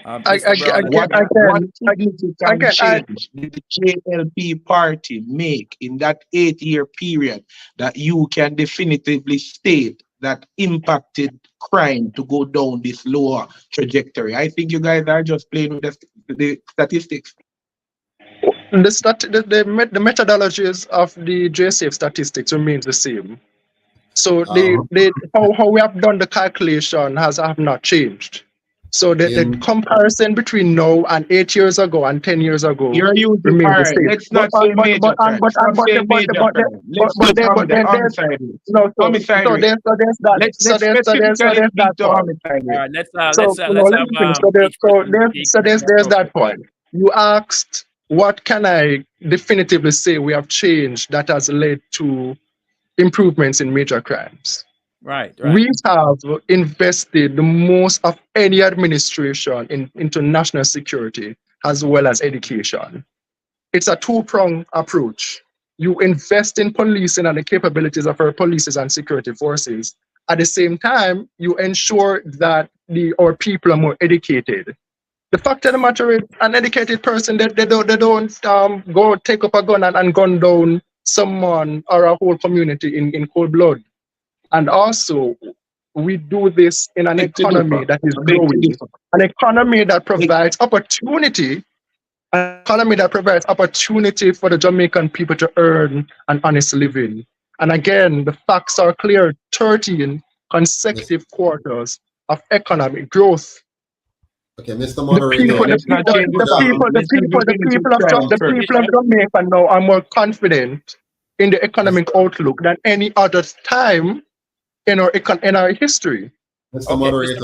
Speaker 1: Mr. Brown,
Speaker 5: What significant change did the JLP party make in that 8-year period that you can definitively state that impacted crime to go down this lower trajectory? I think you guys are just playing with the statistics.
Speaker 3: The methodologies of the JSAFE statistics remains the same. So how we have done the calculation have not changed. So the comparison between now and 8 years ago and 10 years ago remains the same.
Speaker 5: Let's not say major crime. Stop saying major crime. Let's just have the homicide rate. Homicide rate. Let's specifically speak to homicide rate.
Speaker 3: There's that point. You asked, what can I definitively say we have changed that has led to improvements in major crimes?
Speaker 1: Right.
Speaker 3: We have invested the most of any administration into national security as well as education. It's a two-pronged approach. You invest in policing and the capabilities of our police and security forces. At the same time, you ensure that our people are more educated. The fact of the matter is, an educated person, they don't go take up a gun and gun down someone or a whole community in cold blood. And also, we do this in an economy that is growing, an economy that provides opportunity, an economy that provides opportunity for the Jamaican people to earn an honest living. And again, the facts are clear: 13 consecutive quarters of economic growth.
Speaker 2: Okay, Mr. Moderator.
Speaker 3: The people of Jamaica now are more confident in the economic outlook than any other time in our history.
Speaker 2: Mr. Moderator,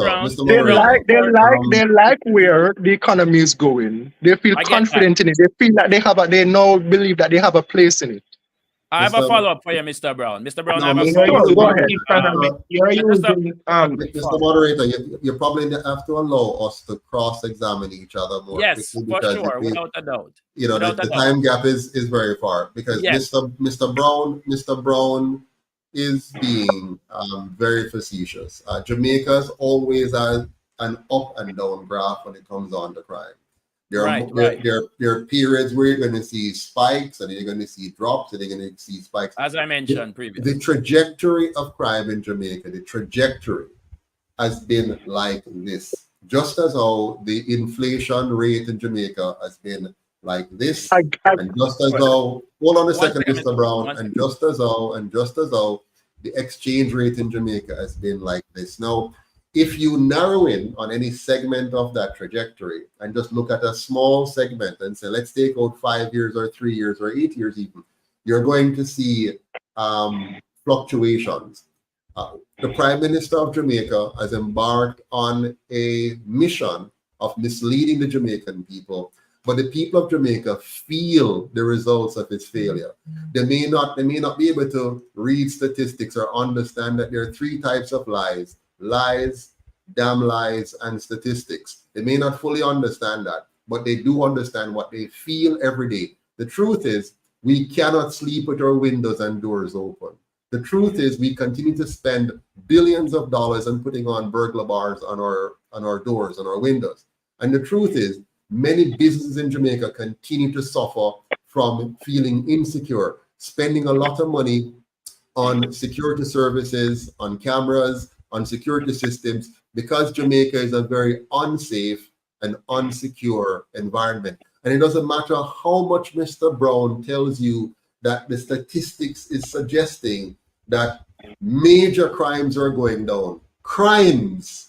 Speaker 3: they like where the economy is going. They feel confident in it. They feel that they now believe that they have a place in it.
Speaker 1: I have a follow-up for you, Mr. Brown. Mr. Brown,
Speaker 3: Mr.
Speaker 2: Moderator, you probably have to allow us to cross-examine each other more.
Speaker 1: Yes, for sure, without a doubt.
Speaker 2: The time gap is very far because Mr. Brown is being very facetious. Jamaica's always has an up and down graph when it comes on to crime. There are periods where you're going to see spikes and you're going to see drops and you're going to see spikes.
Speaker 1: As I mentioned previously.
Speaker 2: The trajectory of crime in Jamaica, the trajectory has been like this. Just as how the inflation rate in Jamaica has been like this. And just as how, hold on a second, Mr. Brown, and just as how the exchange rate in Jamaica has been like this. Now, if you narrow in on any segment of that trajectory and just look at a small segment and say, let's take out 5 years or 3 years or 8 years even, you're going to see fluctuations. The Prime Minister of Jamaica has embarked on a mission of misleading the Jamaican people, but the people of Jamaica feel the results of its failure. They may not be able to read statistics or understand that there are 3 types of lies: lies, damn lies, and statistics. They may not fully understand that, but they do understand what they feel every day. The truth is, we cannot sleep with our windows and doors open. The truth is, we continue to spend billions of dollars on putting on burglar bars on our doors and our windows. And the truth is, many businesses in Jamaica continue to suffer from feeling insecure, spending a lot of money on security services, on cameras, on security systems, because Jamaica is a very unsafe and unsecure environment. And it doesn't matter how much Mr. Brown tells you that the statistics is suggesting that major crimes are going down. Crimes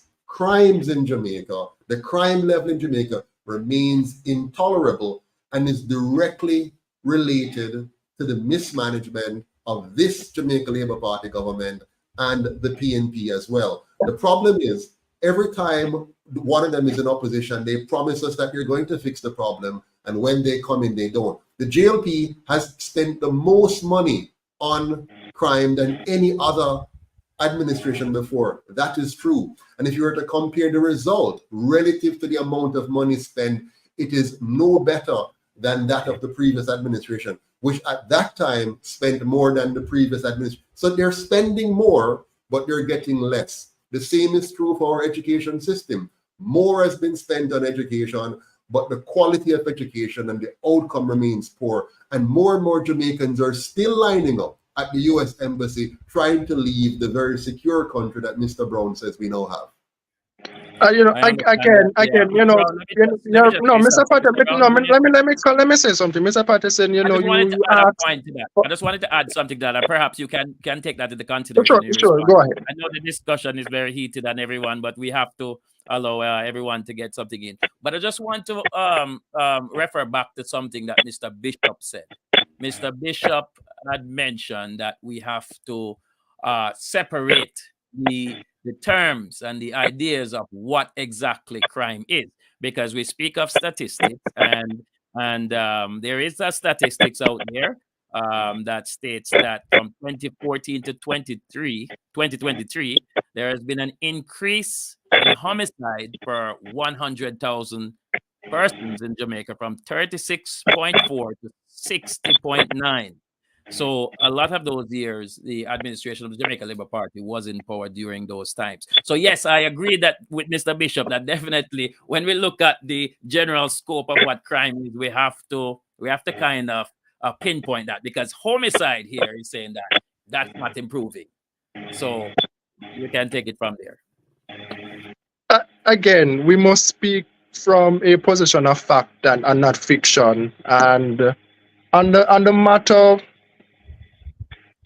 Speaker 2: in Jamaica, the crime level in Jamaica remains intolerable and is directly related to the mismanagement of this Jamaica Labour Party government and the PNP as well. The problem is, every time one of them is in opposition, they promise us that you're going to fix the problem, and when they come in, they don't. The JLP has spent the most money on crime than any other administration before. That is true. And if you were to compare the result relative to the amount of money spent it is no better than that of the previous administration, which at that time spent more than the previous administration. So they're spending more, but they're getting less. The same is true for our education system. More has been spent on education, but the quality of education and the outcome remains poor. And more Jamaicans are still lining up at the U.S. Embassy trying to leave the very secure country that Mr. Brown says we now have.
Speaker 1: I understand that. Yeah.
Speaker 3: You know,
Speaker 1: Well, let me just
Speaker 3: no,
Speaker 1: say
Speaker 3: Mr.
Speaker 1: something.
Speaker 3: Patterson,
Speaker 1: Mr. Brown,
Speaker 3: no, let me say something, Mr. Patterson. You
Speaker 1: I
Speaker 3: know,
Speaker 1: just wanted
Speaker 3: you
Speaker 1: to add a
Speaker 3: asked.
Speaker 1: point to that. I just wanted to add something to that, and perhaps you can take that into consideration
Speaker 3: Sure,
Speaker 1: in your
Speaker 3: sure,
Speaker 1: response.
Speaker 3: go ahead.
Speaker 1: I know the discussion is very heated and everyone, but we have to allow everyone to get something in. But I just want to refer back to something that Mr. Bishop said. Mr. Bishop had mentioned that we have to separate the terms and the ideas of what exactly crime is, because we speak of statistics, and there is a statistics out there that states that from 2014 to 2023, there has been an increase in homicide per 100,000 persons in Jamaica from 36.4 to 60.9. So a lot of those years, the administration of the Jamaica Labour Party was in power during those times. So yes, I agree that with Mr. Bishop that definitely when we look at the general scope of what crime is, we have to kind of pinpoint that, because homicide here is saying that that's not improving. So you can take it from there.
Speaker 3: Again, we must speak from a position of fact and not fiction. And on the matter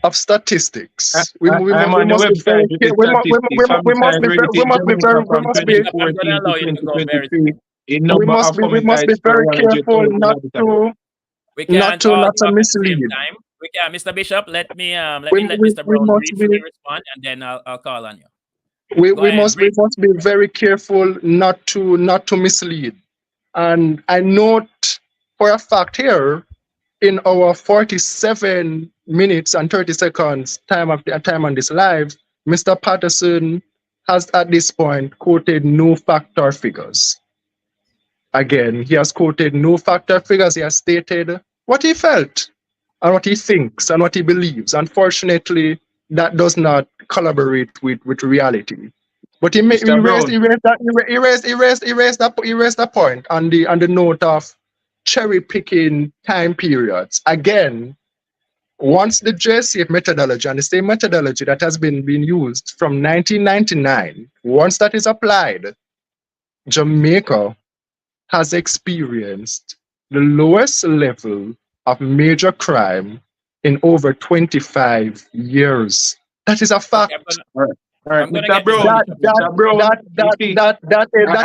Speaker 3: of statistics, we must be very we must be very we must be very we must be
Speaker 1: I'm going to allow you to go very
Speaker 3: we must be very careful not to mislead.
Speaker 1: We can, Mr. Bishop, let me let
Speaker 3: We
Speaker 1: Mr. Brown
Speaker 3: must
Speaker 1: briefly respond, and then I'll call on you.
Speaker 3: we must be very careful not to mislead. And I note for a fact here, in our 47 minutes and 30 seconds time on this live, Mr. Patterson has at this point quoted no factor figures. Again, he has quoted no factor figures. He has stated what he felt and what he thinks and what he believes. Unfortunately, that does not collaborate with reality. But he raised that point on the note of cherry picking time periods. Again, once the JSAFE methodology and the same methodology that has been used from 1999, once that is applied, Jamaica has experienced the lowest level of major crime in over 25 years. That is a fact.
Speaker 5: Right, Mr.
Speaker 3: That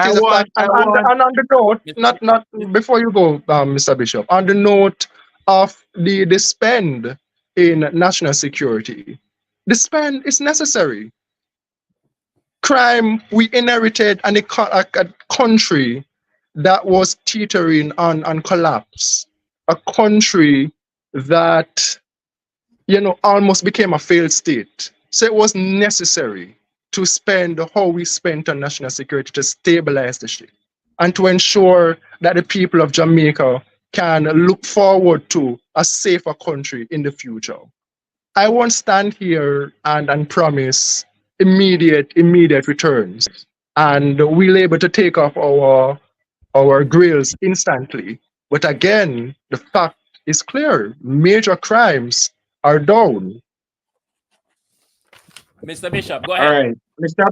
Speaker 3: is a fact. And on the note, not before you go, Mr. Bishop, on the note of the spend in national security, the spend is necessary. Crime, we inherited a country that was teetering on collapse, a country that almost became a failed state. So it was necessary to spend how we spent on national security to stabilize the ship and to ensure that the people of Jamaica can look forward to a safer country in the future. I won't stand here and promise immediate returns, and we'll able to take off our grills instantly. But again, the fact is clear: major crimes are down.
Speaker 1: Mr. Bishop, go ahead.
Speaker 5: All right, Mr.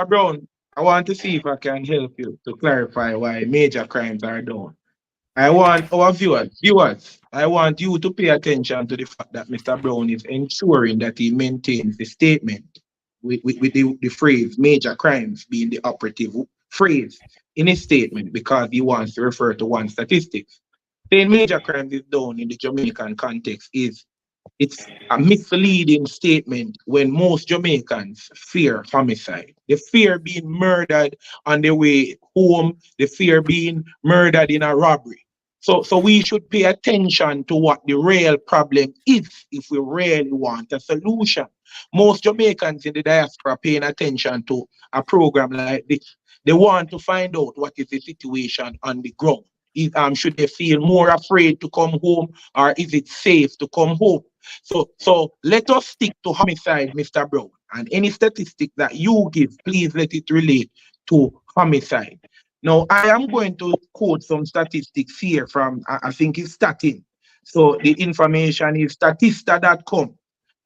Speaker 5: Brown, I want to see if I can help you to clarify why major crimes are down. I want our viewers, I want you to pay attention to the fact that Mr. Brown is ensuring that he maintains the statement with the phrase major crimes being the operative phrase in his statement, because he wants to refer to one statistics. Saying major crimes is down in the Jamaican context it's a misleading statement when most Jamaicans fear homicide. They fear being murdered on their way home. They fear being murdered in a robbery. So we should pay attention to what the real problem is if we really want a solution. Most Jamaicans in the diaspora paying attention to a program like this. They want to find out what is the situation on the ground. should they feel more afraid to come home, or is it safe to come home? So let us stick to homicide, Mr. Brown. And any statistic that you give, please let it relate to homicide. Now, I am going to quote some statistics here from, I think it's Statin. So the information is statista.com.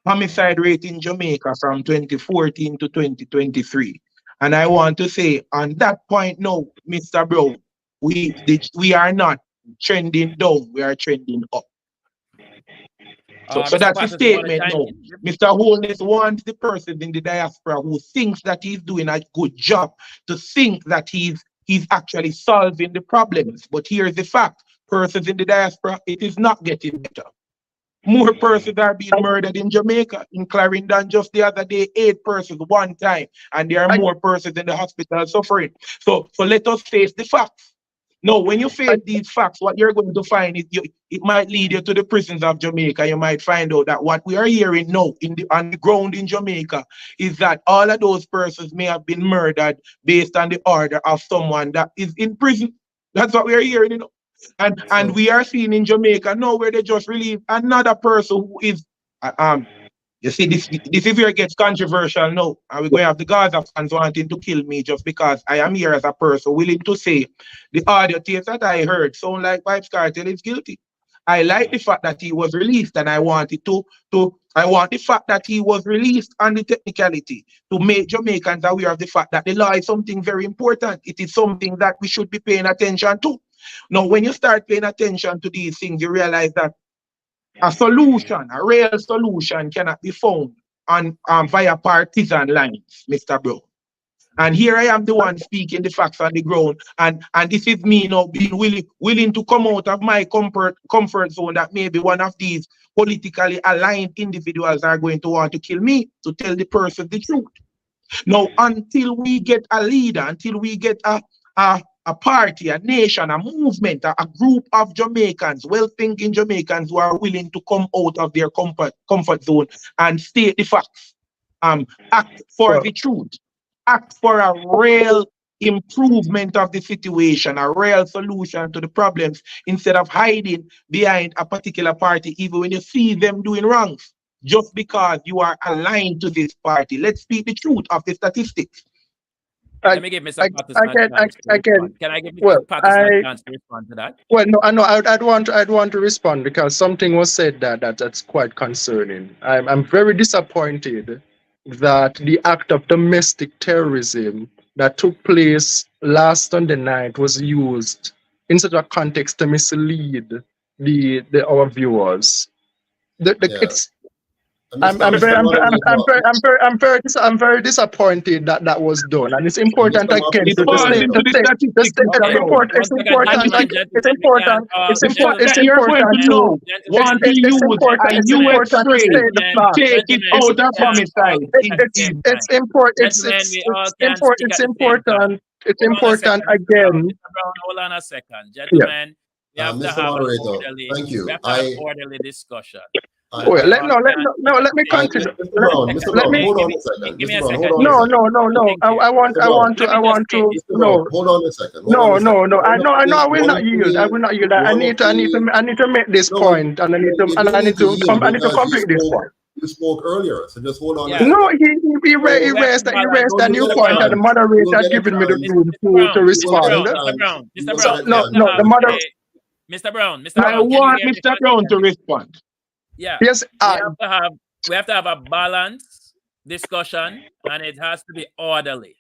Speaker 5: Homicide rate in Jamaica from 2014 to 2023. And I want to say, on that point now, Mr. Brown, we are not trending down, we are trending up. So
Speaker 1: Mr.
Speaker 5: that's a
Speaker 1: Patterson, you wanna
Speaker 5: statement
Speaker 1: chime
Speaker 5: now.
Speaker 1: in?
Speaker 5: Mr. Holness wants the person in the diaspora who thinks that he's doing a good job to think that he's actually solving the problems. But here's the fact. Persons in the diaspora, it is not getting better. More persons are being murdered in Jamaica. In Clarendon just the other day, 8 persons one time. And there are more persons in the hospital suffering. So let us face the facts. No, when you face these facts, what you're going to find is it might lead you to the prisons of Jamaica. You might find out that what we are hearing now on the ground in Jamaica is that all of those persons may have been murdered based on the order of someone that is in prison. That's what we are hearing, you know. And we are seeing in Jamaica now where they just relieve another person who is you see, this is where it gets controversial now. And we're going to have the Gaza fans wanting to kill me just because I am here as a person willing to say the audio tapes that I heard sound like Vybz Kartel is guilty. I like the fact that he was released, and I want the fact that he was released on the technicality to make Jamaicans aware of the fact that the law is something very important. It is something that we should be paying attention to. Now, when you start paying attention to these things, you realize that a solution, a real solution, cannot be found on via partisan lines, Mr. Brown. And here I am, the one speaking the facts on the ground, and this is me now being willing to come out of my comfort zone that maybe one of these politically aligned individuals are going to want to kill me to tell the person the truth. Now, until we get a leader, until we get a party, a nation, a movement, a group of Jamaicans, well-thinking Jamaicans who are willing to come out of their comfort zone and state the facts, act for the truth, act for a real improvement of the situation, a real solution to the problems, instead of hiding behind a particular party, even when you see them doing wrongs, just because you are aligned to this party. Let's speak the truth of the statistics.
Speaker 1: Let me give Mr. Patterson a chance to respond. Can I give Mr. Patterson a chance to respond to that?
Speaker 3: Well, no, I'd want to respond because something was said that's quite concerning. I'm very disappointed that the act of domestic terrorism that took place last Sunday night was used in such a context to mislead our viewers. It's I'm very disappointed that was done, and it's important again to say it's important to
Speaker 5: take it out of homicide.
Speaker 3: It's important again.
Speaker 1: Hold on a second, gentlemen. We have to
Speaker 2: Mr.
Speaker 1: have
Speaker 2: Moderator, thank you.
Speaker 1: We have to have an orderly discussion.
Speaker 3: Wait, let me continue.
Speaker 2: Mr. Brown, hold on a second.
Speaker 1: Give me a
Speaker 2: Mr.
Speaker 1: second.
Speaker 2: Brown,
Speaker 3: No. I want to. No.
Speaker 2: Hold on a second.
Speaker 3: No. I will not yield. I need to make this point, and I need to complete this point.
Speaker 2: You spoke earlier, so just hold on.
Speaker 1: Yeah.
Speaker 3: No, he raised a new point, and the moderator has given me the room to respond.
Speaker 1: Mr. Brown.
Speaker 3: No, the moderator.
Speaker 1: Mr. Brown.
Speaker 5: I want Mr. Brown to respond.
Speaker 1: Yeah.
Speaker 3: Yes.
Speaker 1: We have to have a balanced discussion, and it has to be orderly.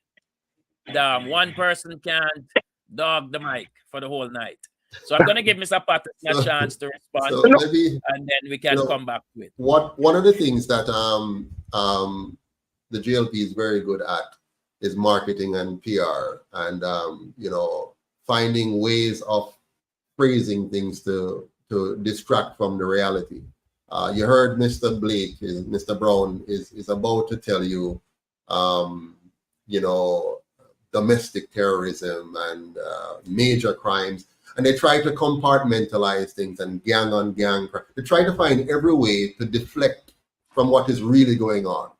Speaker 1: One person can't dog the mic for the whole night. So I'm going to give Mr. Patterson a chance to respond, and then we can come back to it.
Speaker 2: One of the things that the GLP is very good at is marketing and PR, and finding ways of phrasing things to distract from the reality. You heard Mr. Blake, Mr. Brown is about to tell you, domestic terrorism and major crimes. And they try to compartmentalize things and gang on gang. They try to find every way to deflect from what is really going on.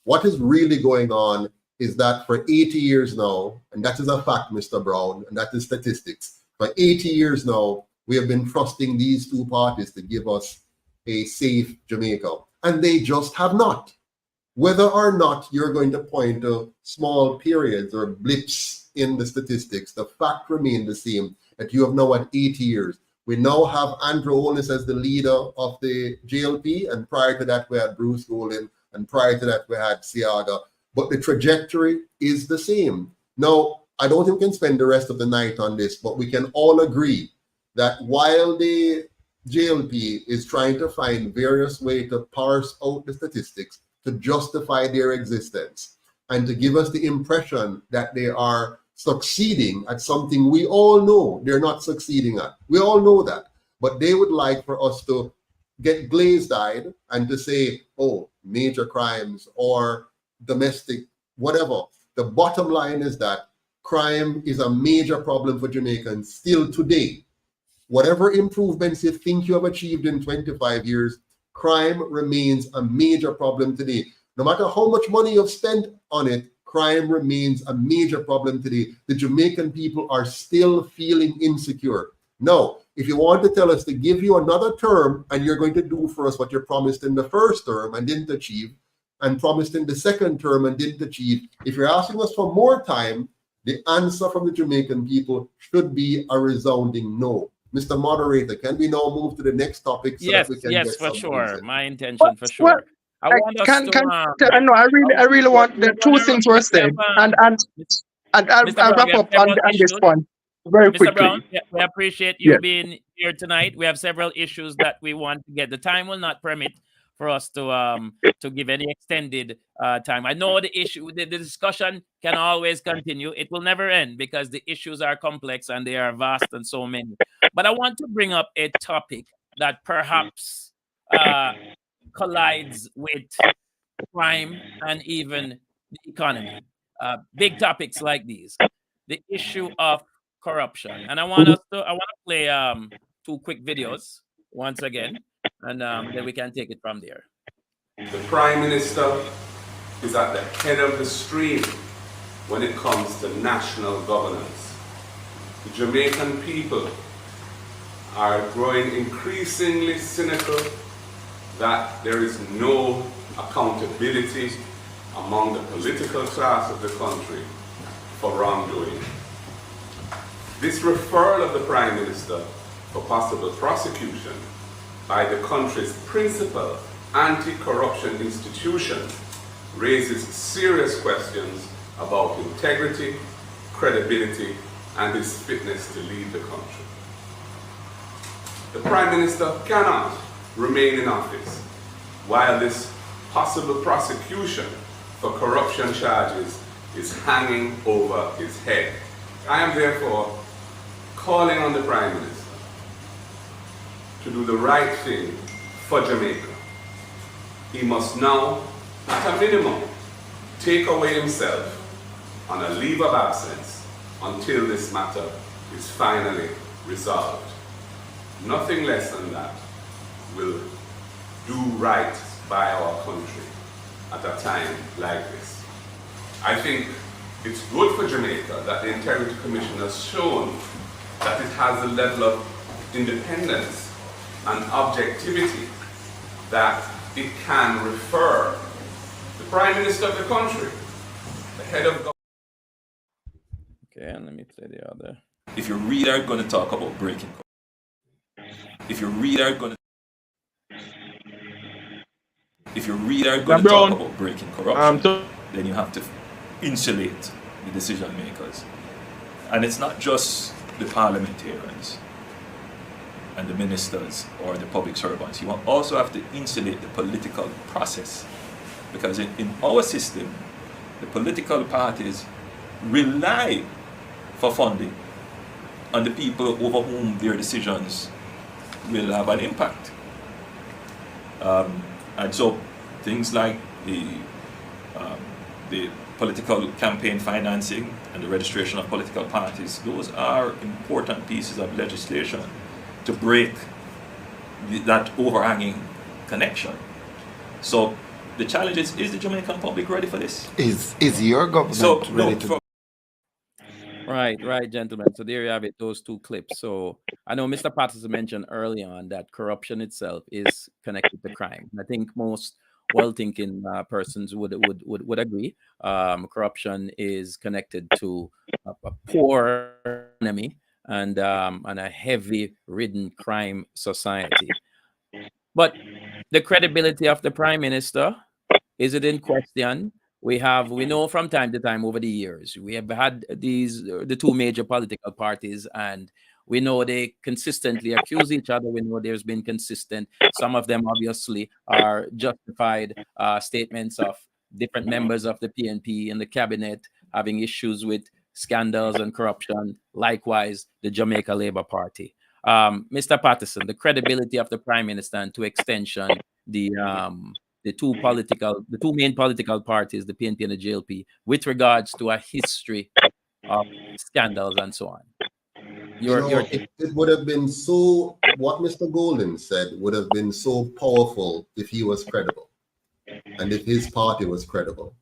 Speaker 2: What is really going on is that for 80 years now, and that is a fact, Mr. Brown, and that is statistics, For 80 years now, we have been trusting these two parties to give us a safe Jamaica, and they just have not. Whether or not you're going to point to small periods or blips in the statistics, the fact remains the same, that you have now had 80 years. We now have Andrew Holness as the leader of the JLP, and prior to that we had Bruce Golding, and prior to that we had Siaga. But the trajectory is the same. Now, I don't think we can spend the rest of the night on this, but we can all agree that while the JLP is trying to find various ways to parse out the statistics to justify their existence and to give us the impression that they are succeeding at something we all know they're not succeeding at. We all know that. But they would like for us to get glazed-eyed and to say, oh, major crimes or domestic, whatever. The bottom line is that crime is a major problem for Jamaicans still today. Whatever improvements you think you have achieved in 25 years, crime remains a major problem today. No matter how much money you've spent on it, crime remains a major problem today. The Jamaican people are still feeling insecure. Now, if you want to tell us to give you another term and you're going to do for us what you promised in the first term and didn't achieve, and promised in the second term and didn't achieve, if you're asking us for more time, the answer from the Jamaican people should be a resounding no. Mr. Moderator, can we now move to the next topic so
Speaker 1: Yes,
Speaker 2: that we can
Speaker 1: yes,
Speaker 2: get
Speaker 1: for
Speaker 2: some
Speaker 1: sure.
Speaker 2: things in?
Speaker 1: My intention for sure. I want us
Speaker 3: Can
Speaker 1: to
Speaker 3: I know I really want the two things were said, and
Speaker 1: Mr.
Speaker 3: I'll
Speaker 1: Brown,
Speaker 3: wrap
Speaker 1: we have
Speaker 3: up on
Speaker 1: several
Speaker 3: this
Speaker 1: issues.
Speaker 3: one very
Speaker 1: Mr. Brown,
Speaker 3: quickly.
Speaker 1: we appreciate you
Speaker 3: Yes.
Speaker 1: being here tonight. We have several issues that we want to get. The time will not permit for us to give any extended time. I know the discussion can always continue. It will never end because the issues are complex and they are vast and so many. But I want to bring up a topic that perhaps collides with crime and even the economy. Big topics like these, the issue of corruption, and I want to play two quick videos once again, and then we can take it from there.
Speaker 6: The Prime Minister is at the head of the stream when it comes to national governance. The Jamaican people are growing increasingly cynical that there is no accountability among the political class of the country for wrongdoing. This referral of the Prime Minister for possible prosecution by the country's principal anti-corruption institution raises serious questions about integrity, credibility, and his fitness to lead the country. The Prime Minister cannot remain in office while this possible prosecution for corruption charges is hanging over his head. I am therefore calling on the Prime Minister to do the right thing for Jamaica. He must now, at a minimum, take away himself on a leave of absence until this matter is finally resolved. Nothing less than that will do right by our country at a time like this. I think it's good for Jamaica that the Integrity Commission has shown that it has a level of independence and objectivity that it can refer the Prime Minister of the country, the head of government.
Speaker 1: Okay, and let me play the other.
Speaker 8: If you really are going to talk about breaking, if you really are going to talk about breaking corruption, then you have to insulate the decision makers. And it's not just the parliamentarians and the ministers or the public servants. You also have to insulate the political process. Because in our system, the political parties rely for funding on the people over whom their decisions will have an impact. And so things like the political campaign financing and the registration of political parties, those are important pieces of legislation to break that overhanging connection. So the challenge is the Jamaican public ready for this?
Speaker 9: Is your government ready to?
Speaker 1: Right, gentlemen. So there you have it, those two clips. So I know Mr. Patterson mentioned early on that corruption itself is connected to crime. I think most well-thinking persons would agree. Corruption is connected to a poor economy and a heavy-ridden crime society. But the credibility of the prime minister, is it in question? We know from time to time over the years, we have had the two major political parties, and we know they consistently accuse each other. We know there's been consistent. Some of them obviously are justified statements of different members of the PNP and the cabinet having issues with scandals and corruption. Likewise, the Jamaica Labour Party. Mr. Patterson, the credibility of the prime minister, and to extension, the two main political parties, the PNP and the JLP, with regards to a history of scandals and so on.
Speaker 2: It would have been so, what Mr. Golden said would have been so powerful if he was credible and if his party was credible.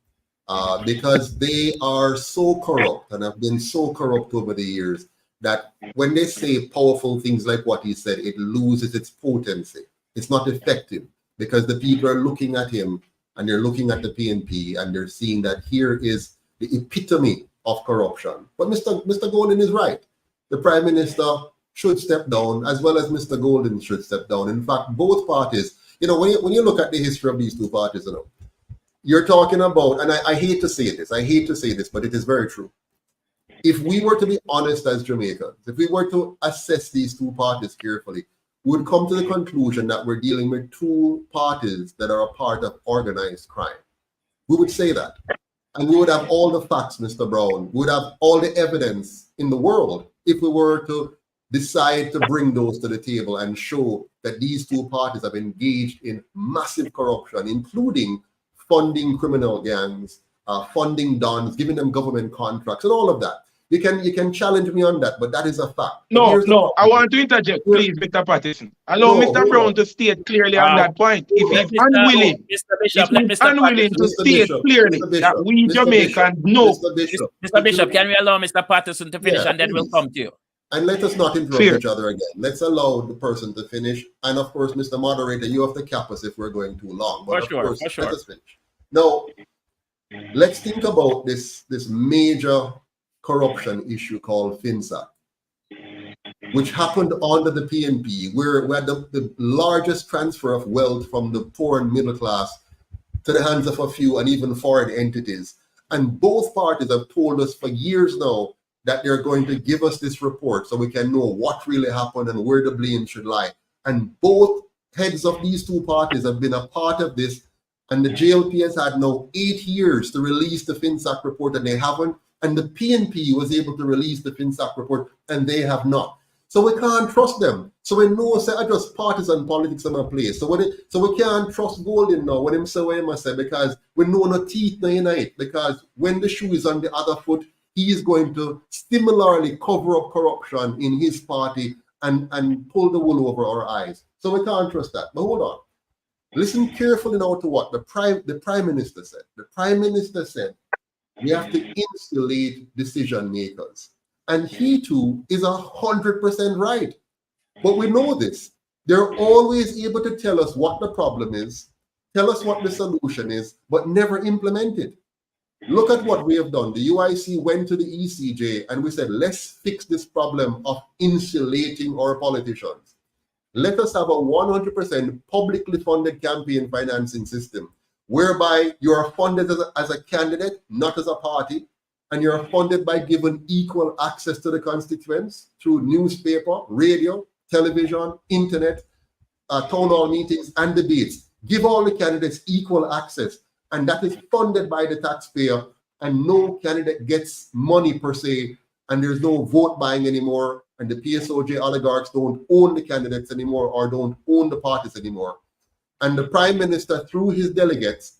Speaker 2: Because they are so corrupt and have been so corrupt over the years that when they say powerful things like what he said, it loses its potency. It's not effective because the people are looking at him and they're looking at the PNP and they're seeing that here is the epitome of corruption. But Mr. Golden is right. The Prime Minister should step down, as well as Mr. Golden should step down. In fact, both parties, when you look at the history of these two parties, you're talking about, and I hate to say this, but it is very true. If we were to be honest as Jamaicans, if we were to assess these two parties carefully, we would come to the conclusion that we're dealing with two parties that are a part of organized crime. We would say that. And we would have all the facts, Mr. Brown. We would have all the evidence in the world if we were to decide to bring those to the table and show that these two parties have engaged in massive corruption, including funding criminal gangs, funding dons, giving them government contracts, and all of that. You can challenge me on that, but that is a fact.
Speaker 5: No, I want to interject, please, Mr. Patterson. Allow Mr. Brown to state clearly on that point. If he's unwilling, to state clearly that we Jamaicans know.
Speaker 1: Mr. Bishop, can we allow Mr. Patterson to finish, and then we'll come to you?
Speaker 2: And let us not interrupt each other again. Let's allow the person to finish. And of course, Mr. Moderator, you have to cap us if we're going too long. But
Speaker 1: for sure.
Speaker 2: Let us finish. Now, let's think about this major corruption issue called FinSAC, which happened under the PNP, where we had the largest transfer of wealth from the poor and middle class to the hands of a few and even foreign entities. And both parties have told us for years now that they're going to give us this report so we can know what really happened and where the blame should lie. And both heads of these two parties have been a part of this. And the JLP has had now 8 years to release the FinSAC report, and they haven't. And the PNP was able to release the FinSAC report, and they have not. So we can't trust them. So we know I just partisan politics in my place. So we can't trust Golden now when him say what he must say, because we know no teeth no unite. Because when the shoe is on the other foot, he is going to similarly cover up corruption in his party and pull the wool over our eyes. So we can't trust that. But hold on. Listen carefully now to what the Prime Minister said. The Prime Minister said, we have to insulate decision makers. And he too is 100% right. But we know this. They're always able to tell us what the problem is, tell us what the solution is, but never implement it. Look at what we have done. The UIC went to the ECJ and we said, let's fix this problem of insulating our politicians. Let us have a 100% publicly funded campaign financing system, whereby you are funded as a candidate, not as a party, and you're funded by given equal access to the constituents through newspaper, radio, television, internet, town hall meetings, and debates. Give all the candidates equal access, and that is funded by the taxpayer, and no candidate gets money per se, and there's no vote buying anymore, and the PSOJ oligarchs don't own the candidates anymore or don't own the parties anymore. And the Prime Minister, through his delegates,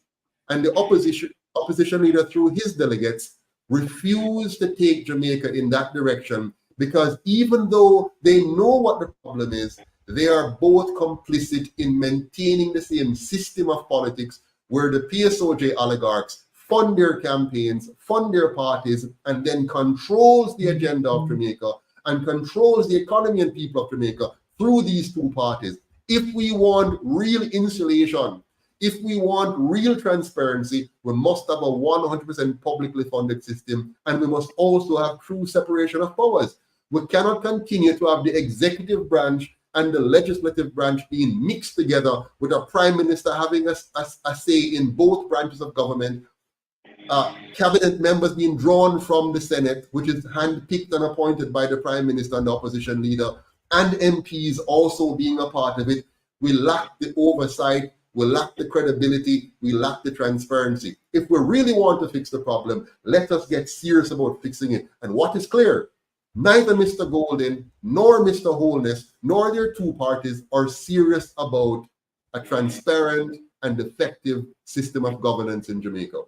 Speaker 2: and the opposition leader, through his delegates, refused to take Jamaica in that direction, because even though they know what the problem is, they are both complicit in maintaining the same system of politics where the PSOJ oligarchs fund their campaigns, fund their parties, and then controls the agenda of Jamaica and controls the economy and people of Jamaica through these two parties. If we want real insulation, if we want real transparency, we must have a 100% publicly funded system, and we must also have true separation of powers. We cannot continue to have the executive branch and the legislative branch being mixed together with a prime minister having a say in both branches of government, cabinet members being drawn from the Senate, which is handpicked and appointed by the prime minister and the opposition leader, and MPs also being a part of it. We lack the oversight, we lack the credibility, we lack the transparency. If we really want to fix the problem, let us get serious about fixing it. And what is clear? Neither Mr. Golden nor Mr. Holness nor their two parties are serious about a transparent and effective system of governance in Jamaica.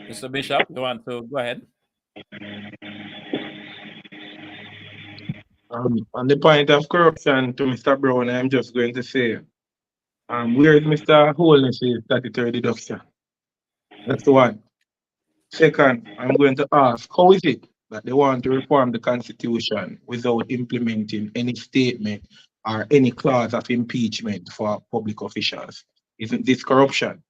Speaker 1: Mr. Bishop, you want to go ahead?
Speaker 5: On the point of corruption, to Mr. Brown, I'm just going to say, where is Mr. Holness' statutory deduction? That's the one. Second, I'm going to ask, how is it that they want to reform the Constitution without implementing any statement or any clause of impeachment for public officials? Isn't this corruption?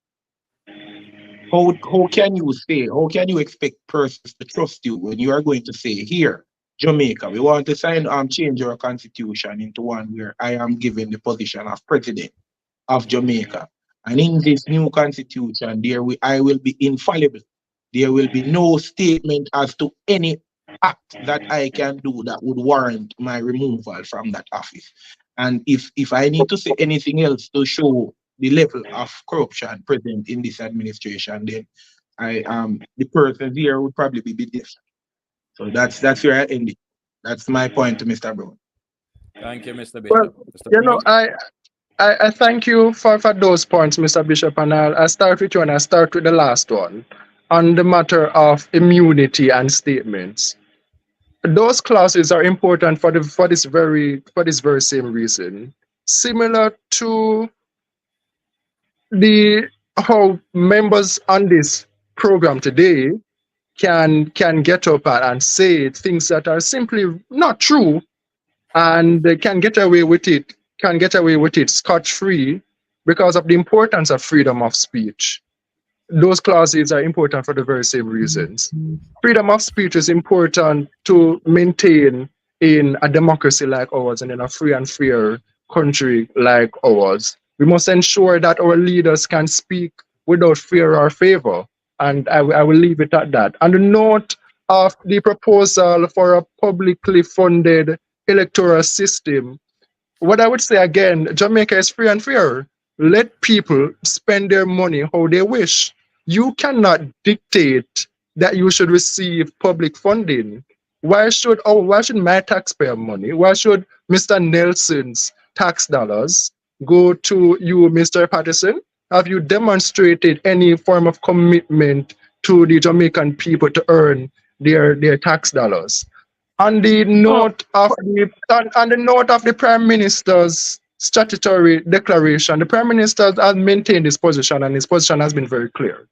Speaker 5: How can you expect persons to trust you when you are going to say, here, Jamaica, we want to change our constitution into one where I am given the position of president of Jamaica. And in this new constitution, I will be infallible. There will be no statement as to any act that I can do that would warrant my removal from that office. And if I need to say anything else to show the level of corruption present in this administration, then the person here would probably be different. So that's where I end it. That's my point to Mr. Brown.
Speaker 1: Thank you, Mr. Bishop.
Speaker 3: Well,
Speaker 1: Mr. Brown?
Speaker 3: I thank you for those points, Mr. Bishop, and I'll start with you, and I'll start with the last one on the matter of immunity and statements. Those clauses are important for this very same reason. Similar to how members on this program today can get up and say things that are simply not true, and they can get away with it scot-free because of the importance of freedom of speech. Those clauses are important for the very same reasons. Freedom of speech is important to maintain in a democracy like ours and in a free and fair country like ours. We must ensure that our leaders can speak without fear or favor. And I will leave it at that. On the note of the proposal for a publicly funded electoral system, what I would say again, Jamaica is free and fair. Let people spend their money how they wish. You cannot dictate that you should receive public funding. Why should my taxpayer money, why should Mr. Nelson's tax dollars go to you, Mr. Patterson? Have you demonstrated any form of commitment to the Jamaican people to earn their tax dollars? On the note of the Prime Minister's statutory declaration, the Prime Minister has maintained his position, and his position has been very clear.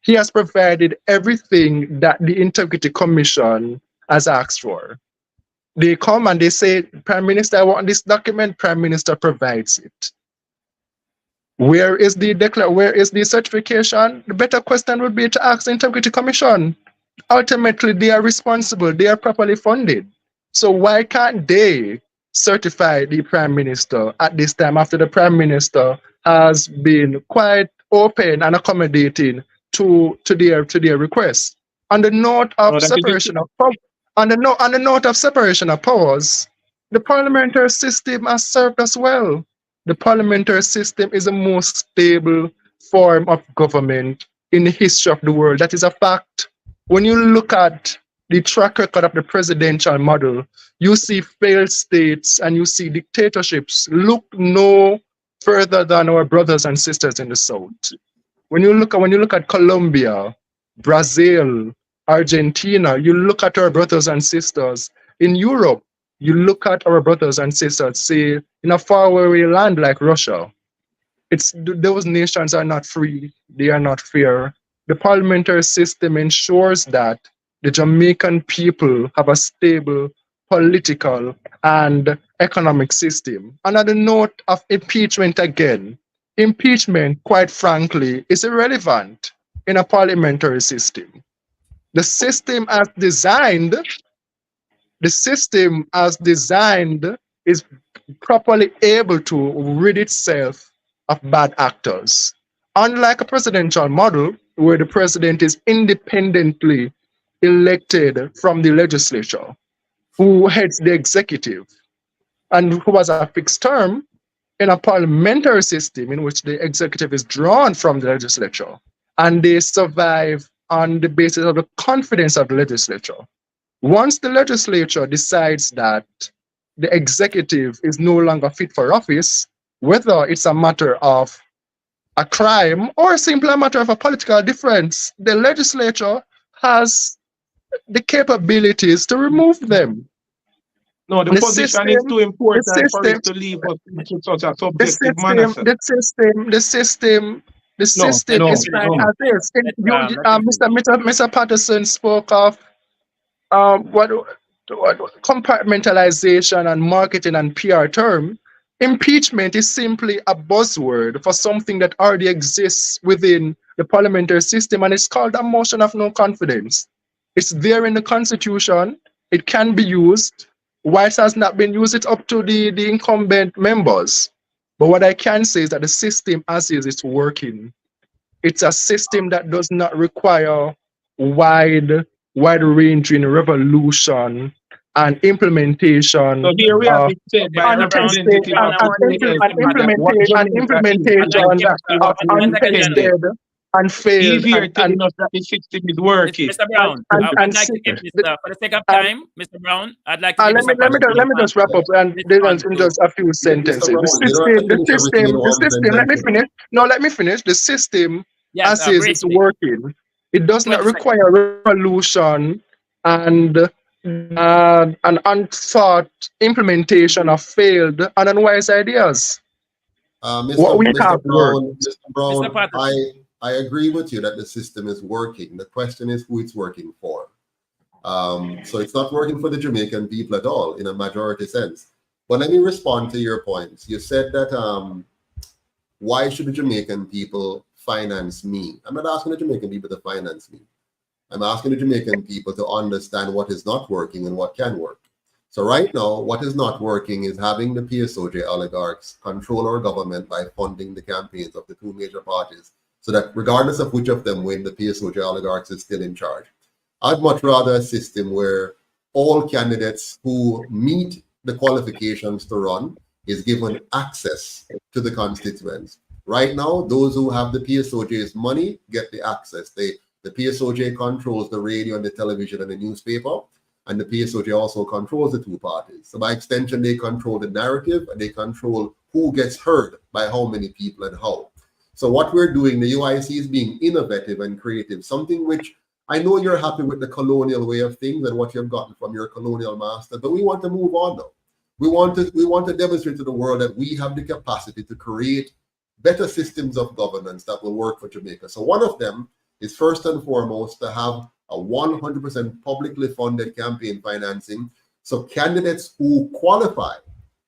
Speaker 3: He has provided everything that the Integrity Commission has asked for. They come and they say, Prime Minister, I want this document. Prime Minister provides it. Where is the certification? The better question would be to ask the Integrity Commission. Ultimately, they are responsible. They are properly funded. So why can't they certify the Prime Minister at this time, after the Prime Minister has been quite open and accommodating to their requests? On the note of separation of powers, on the note of separation of powers, the parliamentary system has served us well. The parliamentary system is the most stable form of government in the history of the world. That is a fact. When you look at the track record of the presidential model, you see failed states and you see dictatorships. Look no further than our brothers and sisters in the South. When you look at Colombia, Brazil, Argentina, you look at our brothers and sisters in Europe. You look at our brothers and sisters, say, in a faraway land like Russia. Those nations are not free, they are not fair, the parliamentary system ensures that the Jamaican people have a stable political and economic system. And on the note of impeachment again, impeachment, quite frankly, is irrelevant in a parliamentary system. The system as designed is properly able to rid itself of bad actors. Unlike a presidential model, where the president is independently elected from the legislature, who heads the executive, and who has a fixed term, in a parliamentary system in which the executive is drawn from the legislature, and they survive on the basis of the confidence of the legislature. Once the legislature decides that the executive is no longer fit for office, whether it's a matter of a crime or simply a matter of a political difference, the legislature has the capabilities to remove them.
Speaker 5: No, the position is too important for it to leave us into such a subjective manner.
Speaker 3: The system is fine as is. Mr. Patterson spoke of what compartmentalization and marketing and PR term. Impeachment is simply a buzzword for something that already exists within the parliamentary system, and it's called a motion of no confidence. It's there in the Constitution. It can be used. Why it has not been used, it's up to the incumbent members. But what I can say is that the system as is, it's working. It's a system that does not require wide-ranging revolution and implementation.
Speaker 5: So here we have it said by representative of
Speaker 3: untested and failed.
Speaker 5: Easier telling us that the system is working.
Speaker 1: Mr. Brown, I'd like to give this, for the sake of time, Mr. Brown, I'd like to give
Speaker 3: let me just wrap up and in just a few sentences. The system, let me finish. No, let me finish. The system as is, it's working. It does not require revolution and an unthought implementation of failed and unwise ideas.
Speaker 2: Mr. Brown, I agree with you that the system is working. The question is who it's working for. So it's not working for the Jamaican people at all in a majority sense. But let me respond to your points. You said that why should the Jamaican people finance me? I'm not asking the Jamaican people to finance me. I'm asking the Jamaican people to understand what is not working and what can work. So right now, what is not working is having the PSOJ oligarchs control our government by funding the campaigns of the two major parties, so that regardless of which of them win, the PSOJ oligarchs is still in charge. I'd much rather a system where all candidates who meet the qualifications to run is given access to the constituents. Right now, those who have the PSOJ's money get the access. The PSOJ controls the radio and the television and the newspaper, and the PSOJ also controls the two parties. So by extension, they control the narrative and they control who gets heard by how many people and how. So what we're doing, the UIC is being innovative and creative, something which I know you're happy with the colonial way of things and what you've gotten from your colonial master, but we want to move on now. We want to demonstrate to the world that we have the capacity to create better systems of governance that will work for Jamaica. So one of them is first and foremost to have a 100% publicly funded campaign financing. So candidates who qualify,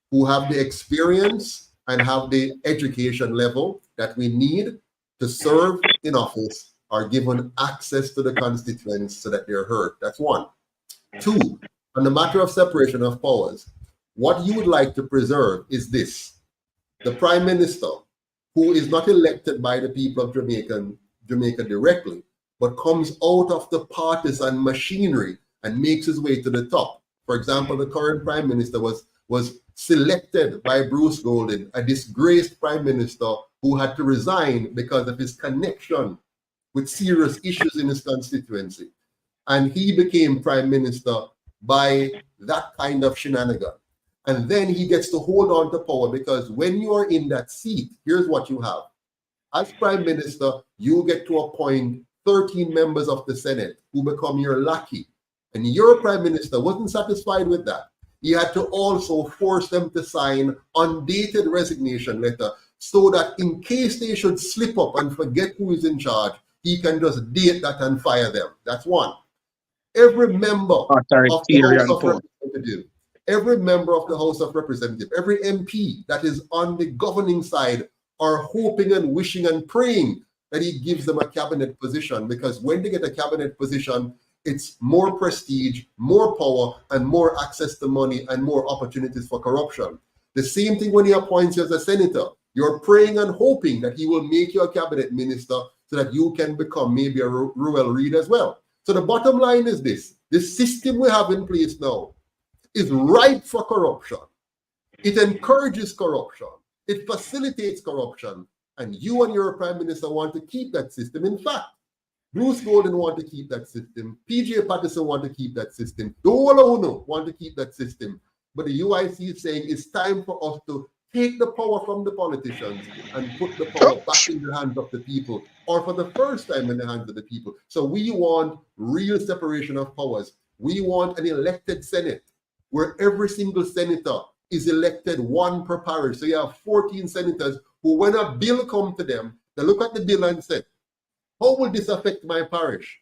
Speaker 2: who have the experience and have the education level that we need to serve in office are given access to the constituents so that they're heard. That's one. Two, on the matter of separation of powers, what you would like to preserve is this: the Prime Minister, who is not elected by the people of Jamaica directly, but comes out of the partisan machinery and makes his way to the top. For example, the current Prime Minister was selected by Bruce Golding, a disgraced Prime Minister who had to resign because of his connection with serious issues in his constituency. And he became Prime Minister by that kind of shenanigan. And then he gets to hold on to power, because when you are in that seat, here's what you have. As Prime Minister, you get to appoint 13 members of the Senate who become your lackey. And your Prime Minister wasn't satisfied with that. He had to also force them to sign undated resignation letter, so that in case they should slip up and forget who is in charge, he can just date that and fire them. That's one. Every member of the House
Speaker 5: Authoritarian
Speaker 2: of
Speaker 5: power.
Speaker 2: Representatives, every member of the House of Representatives, every MP that is on the governing side are hoping and wishing and praying that he gives them a cabinet position, because when they get a cabinet position, it's more prestige, more power, and more access to money and more opportunities for corruption. The same thing when he appoints you as a senator. You're praying and hoping that he will make you a cabinet minister so that you can become maybe a Ruel Reid as well. So the bottom line is this: the system we have in place now is ripe for corruption. It encourages corruption. It facilitates corruption. And you and your prime minister want to keep that system. In fact, Bruce Golden want to keep that system. PJ Patterson want to keep that system. The whole Uno want to keep that system. But the UIC is saying it's time for us to take the power from the politicians and put the power back in the hands of the people, or for the first time in the hands of the people. So we want real separation of powers. We want an elected Senate where every single senator is elected one per parish. So you have 14 senators who, when a bill comes to them, they look at the bill and say, how will this affect my parish?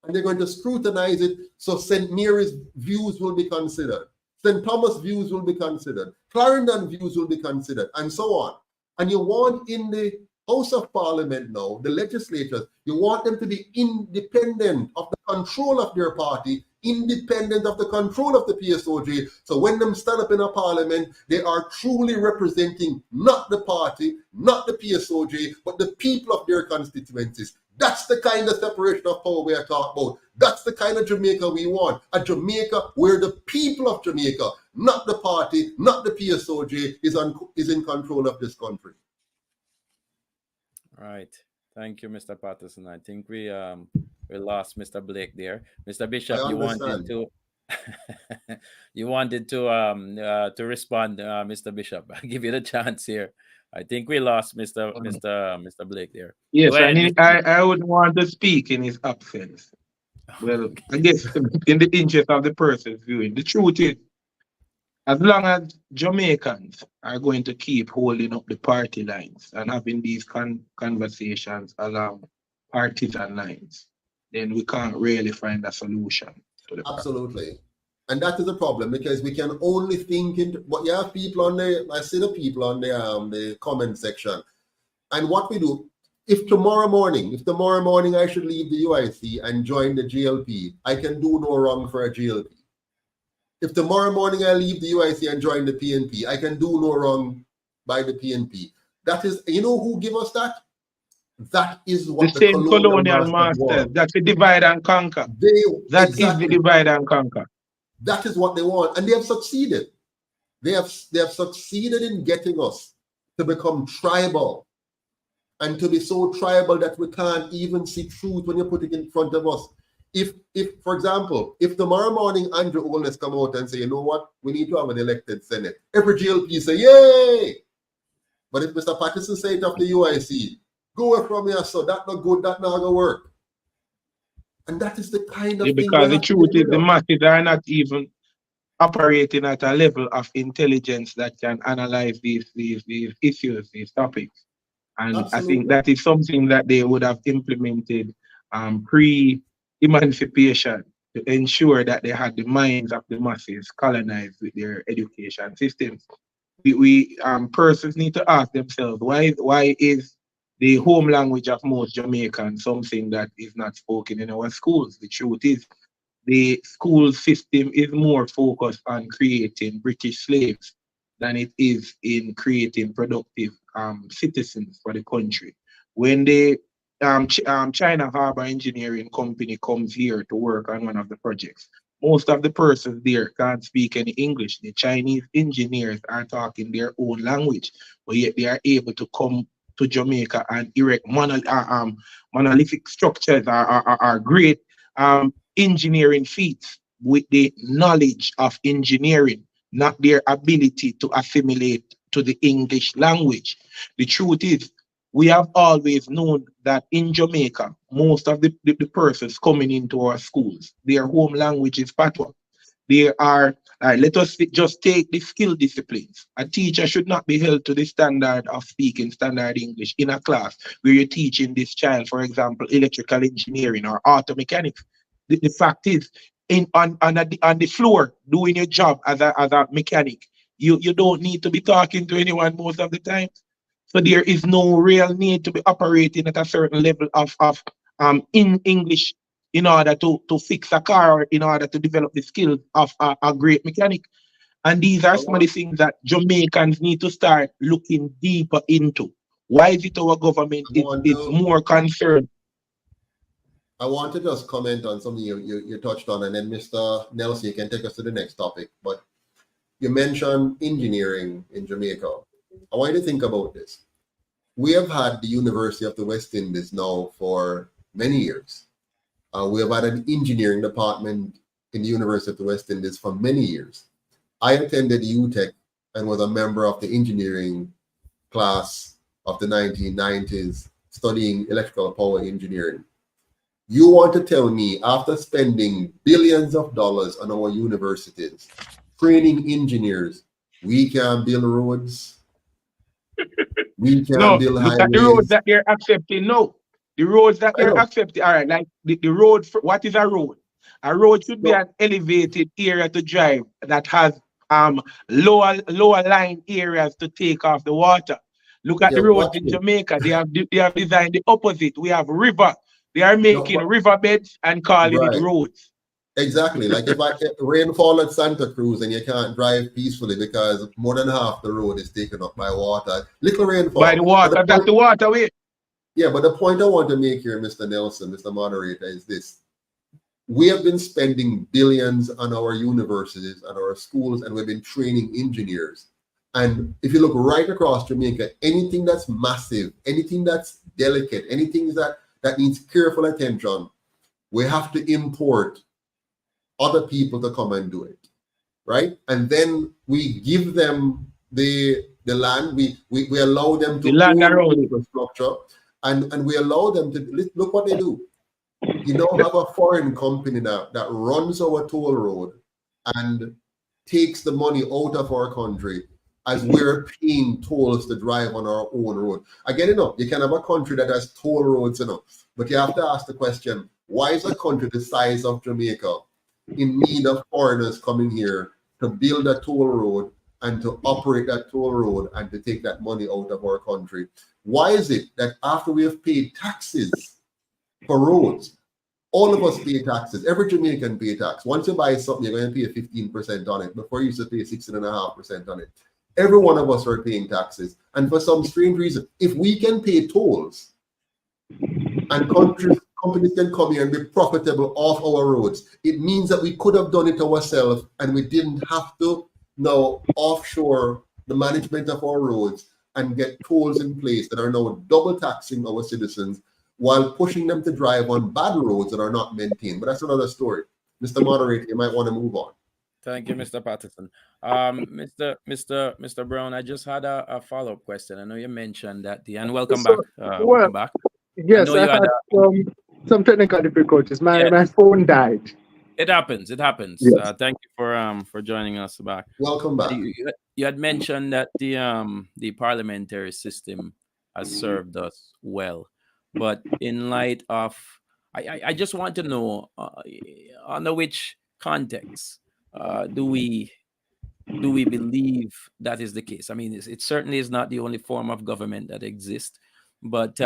Speaker 2: And they're going to scrutinize it. So St. Mary's views will be considered. St. Thomas views will be considered. Clarendon views will be considered, and so on. And you want in the House of Parliament now, the legislators, you want them to be independent of the control of their party, independent of the control of the PSOJ. So when them stand up in a parliament, they are truly representing not the party, not the PSOJ, but the people of their constituencies. That's the kind of separation of power we are talking about. That's the kind of Jamaica we want. A Jamaica where the people of Jamaica, not the party, not the PSOJ, is in control of this country.
Speaker 1: All right. Thank you, Mr. Patterson. I think we lost Mr. Blake there. Mr. Bishop, you wanted to you wanted to respond, Mr. Bishop. I'll give you the chance here. I think we lost Mr. Blake there.
Speaker 5: Yes,
Speaker 1: Ahead,
Speaker 5: I wouldn't want to speak in his absence. Well, I guess in the interest of the person's viewing, the truth is, as long as Jamaicans are going to keep holding up the party lines and having these conversations along partisan lines, then we can't really find a solution to the problem.
Speaker 2: Absolutely. And that is a problem, because we can only think in, but you have people on I see the people on the comment section. And what we do, if tomorrow morning I should leave the UIC and join the GLP, I can do no wrong for a GLP. If tomorrow morning I leave the UIC and join the PNP, I can do no wrong by the PNP. That is, you know who give us that? That is what
Speaker 5: the same colonial masters. That's the divide and conquer. That is the divide and conquer.
Speaker 2: That is what they want, and they have succeeded. They have succeeded in getting us to become tribal, and to be so tribal that we can't even see truth when you put it in front of us. If for example, if tomorrow morning Andrew Holness come out and say, you know what, we need to have an elected Senate, every GLP say, yay! But if Mr. Patterson say it of the UIC, go away from here, so that not good, that not gonna work. And that is the kind of thing.
Speaker 5: Because the truth is, the masses are not even operating at a level of intelligence that can analyze these issues, these topics. And absolutely. I think that is something that they would have implemented pre-emancipation to ensure that they had the minds of the masses colonized with their education systems. We persons need to ask themselves, why is the home language of most Jamaicans something that is not spoken in our schools? The truth is, the school system is more focused on creating British slaves than it is in creating productive citizens for the country. When the China Harbor Engineering Company comes here to work on one of the projects, most of the persons there can't speak any English. The Chinese engineers are talking their own language, but yet they are able to come to Jamaica and erect monolithic structures are great engineering feats with the knowledge of engineering, not their ability to assimilate to the English language. The truth is, we have always known that in Jamaica, most of the persons coming into our schools, their home language is Patois. They are All right, let us just take the skill disciplines. A teacher should not be held to the standard of speaking standard English in a class where you're teaching this child, for example, electrical engineering or auto mechanics. The fact is, on the floor doing your job as a mechanic, you don't need to be talking to anyone most of the time. So there is no real need to be operating at a certain level of in English in order to fix a car or in order to develop the skills of a great mechanic. And these are
Speaker 2: I
Speaker 5: some of the
Speaker 2: want,
Speaker 5: things that Jamaicans need to start looking deeper into. Why is it our government
Speaker 2: I want
Speaker 5: is
Speaker 2: to
Speaker 5: more concerned?
Speaker 2: I want to just comment on something you touched on, and then Mr. Nelson, you can take us to the next topic. But you mentioned engineering in Jamaica. I want you to think about this. We have had the University of the West Indies now for many years. We have had an engineering department in the University of the West Indies for many years. I attended UTech and was a member of the engineering class of the 1990s studying electrical power engineering. You want to tell me, after spending billions of dollars on our universities, training engineers, we can build roads, we can
Speaker 5: No,
Speaker 2: build
Speaker 5: look at the roads
Speaker 2: highways?
Speaker 5: that they're accepting now. The roads that
Speaker 2: I
Speaker 5: they're
Speaker 2: know.
Speaker 5: accepting, all right, like the road, what is a road? A road should be
Speaker 2: No,
Speaker 5: an elevated area to drive that has lower line areas to take off the water. Look at
Speaker 2: yeah,
Speaker 5: the roads
Speaker 2: watch
Speaker 5: in
Speaker 2: this.
Speaker 5: Jamaica. They have designed the opposite. We have river. They are
Speaker 2: No,
Speaker 5: making riverbeds and calling it
Speaker 2: right.
Speaker 5: roads.
Speaker 2: Exactly. Like if rainfall at Santa Cruz and you can't drive peacefully because more than half the road is taken up by water. Little
Speaker 5: By the
Speaker 2: rainfall. But the
Speaker 5: water, that's
Speaker 2: point,
Speaker 5: the waterway.
Speaker 2: yeah, but the point I want to make here, Mr. Nelson, Mr. Moderator, is this. We have been spending billions on our universities and our schools, and we've been training engineers. And if you look right across Jamaica, anything that's massive, anything that's delicate, anything that needs careful attention, we have to import other people to come and do it, right? And then we give them the land. We allow them
Speaker 5: The
Speaker 2: to
Speaker 5: land
Speaker 2: own
Speaker 5: around it.
Speaker 2: infrastructure, and we allow them to look what they do. You now have a foreign company that runs our toll road and takes the money out of our country as we're paying tolls to drive on our own road. Again, you can have a country that has toll roads, but you have to ask the question, why is a country the size of Jamaica in need of foreigners coming here to build a toll road and to operate that toll road and to take that money out of our country? Why is it that after we have paid taxes for roads, all of us pay taxes. Every Jamaican pay tax. Once you buy something, you're going to pay 15% on it. Before you used to pay 16.5% on it. Every one of us are paying taxes. And for some strange reason, if we can pay tolls and companies can come here and be profitable off our roads, it means that we could have done it ourselves and we didn't have to now offshore the management of our roads and get tolls in place that are now double taxing our citizens while pushing them to drive on bad roads that are not maintained. But that's another story. Mr. Moderator, you might want to move on.
Speaker 1: Thank you, Mr. Patterson. Mr. Brown, I just had a follow-up question. I know you mentioned that and welcome
Speaker 3: So,
Speaker 1: back.
Speaker 3: well,
Speaker 1: Welcome back. I
Speaker 3: yes,
Speaker 1: know
Speaker 3: I
Speaker 1: you had
Speaker 3: had some technical difficulties. My
Speaker 1: yeah,
Speaker 3: my phone died.
Speaker 1: it happens. It happens.
Speaker 3: Yes.
Speaker 1: Thank you for joining us back.
Speaker 2: Welcome back.
Speaker 1: You had mentioned that the parliamentary system has served us well, but in light of, I just want to know under which context do we believe that is the case? I mean, it certainly is not the only form of government that exists, but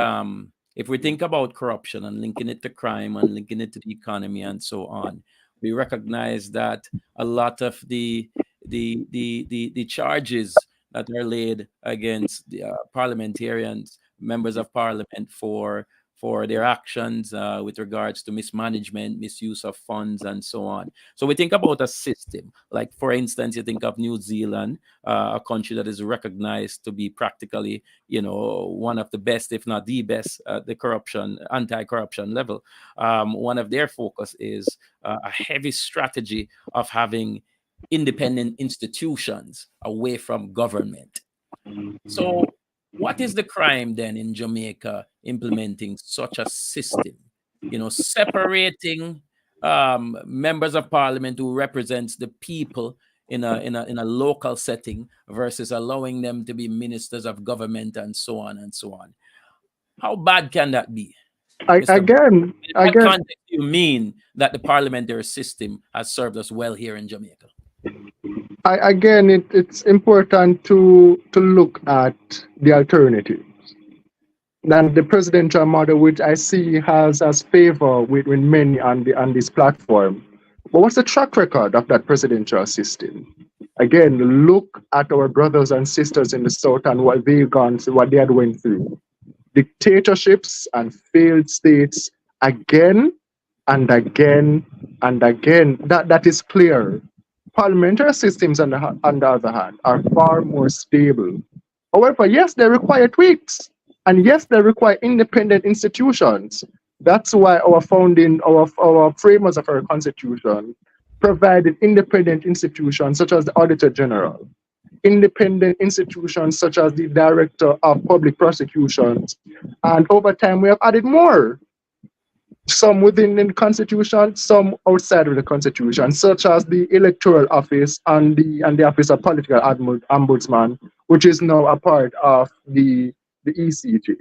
Speaker 1: if we think about corruption and linking it to crime and linking it to the economy and so on, we recognize that a lot of the charges that are laid against the parliamentarians, members of parliament, for their actions with regards to mismanagement, misuse of funds, and so on. So we think about a system, like for instance, you think of New Zealand, a country that is recognized to be practically, one of the best, if not the best, the anti-corruption level. One of their focus is a heavy strategy of having independent institutions away from government. So what is the crime then in Jamaica implementing such a system? Separating members of parliament who represents the people in a local setting versus allowing them to be ministers of government and so on and so on. How bad can that be, Mr.
Speaker 3: Again,
Speaker 1: In what context do you mean that the parliamentary system has served us well here in Jamaica?
Speaker 3: It's important to look at the alternatives. And the presidential model, which I see has favor with many on this platform. But what's the track record of that presidential system? Again, look at our brothers and sisters in the South and what they've gone through, what they had went through. Dictatorships and failed states again and again and again. That is clear. Parliamentary systems, on the other hand, are far more stable. However, yes, they require tweaks. And yes, they require independent institutions. That's why our framers of our constitution provided independent institutions such as the Auditor General, independent institutions such as the Director of Public Prosecutions. And over time, we have added more. Some within the Constitution, some outside of the Constitution, such as the Electoral Office and the Office of Political Ombudsman, which is now a part of the ECJ.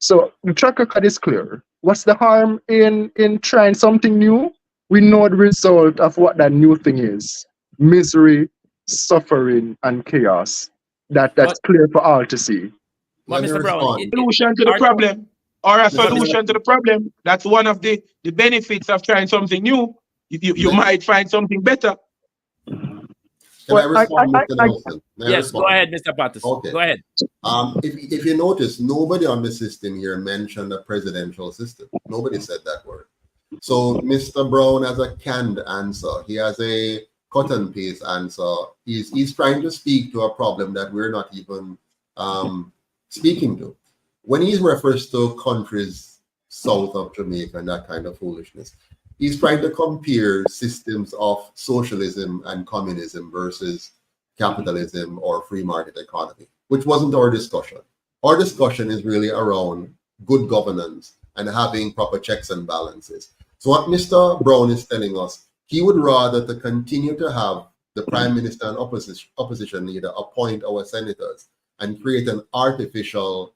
Speaker 3: So the track record is clear. What's the harm in trying something new? We know the result of what that new thing is: misery, suffering, and chaos. That's clear for all to see.
Speaker 1: But Mr. Brown,
Speaker 5: solution to the problem, or a solution to the problem. That's one of the benefits of trying something new. You might find something better.
Speaker 2: Can I respond, Mr. Nelson?
Speaker 1: Yes, go ahead, Mr. Patterson.
Speaker 2: Okay.
Speaker 1: Go ahead.
Speaker 2: If you notice, nobody on the system here mentioned a presidential system. Nobody said that word. So Mr. Brown has a canned answer. He has a cut and paste answer. He's trying to speak to a problem that we're not even speaking to. When he refers to countries south of Jamaica and that kind of foolishness, he's trying to compare systems of socialism and communism versus capitalism or free market economy, which wasn't our discussion. Our discussion is really around good governance and having proper checks and balances. So what Mr. Brown is telling us, he would rather to continue to have the Prime Minister and opposition leader appoint our senators and create an artificial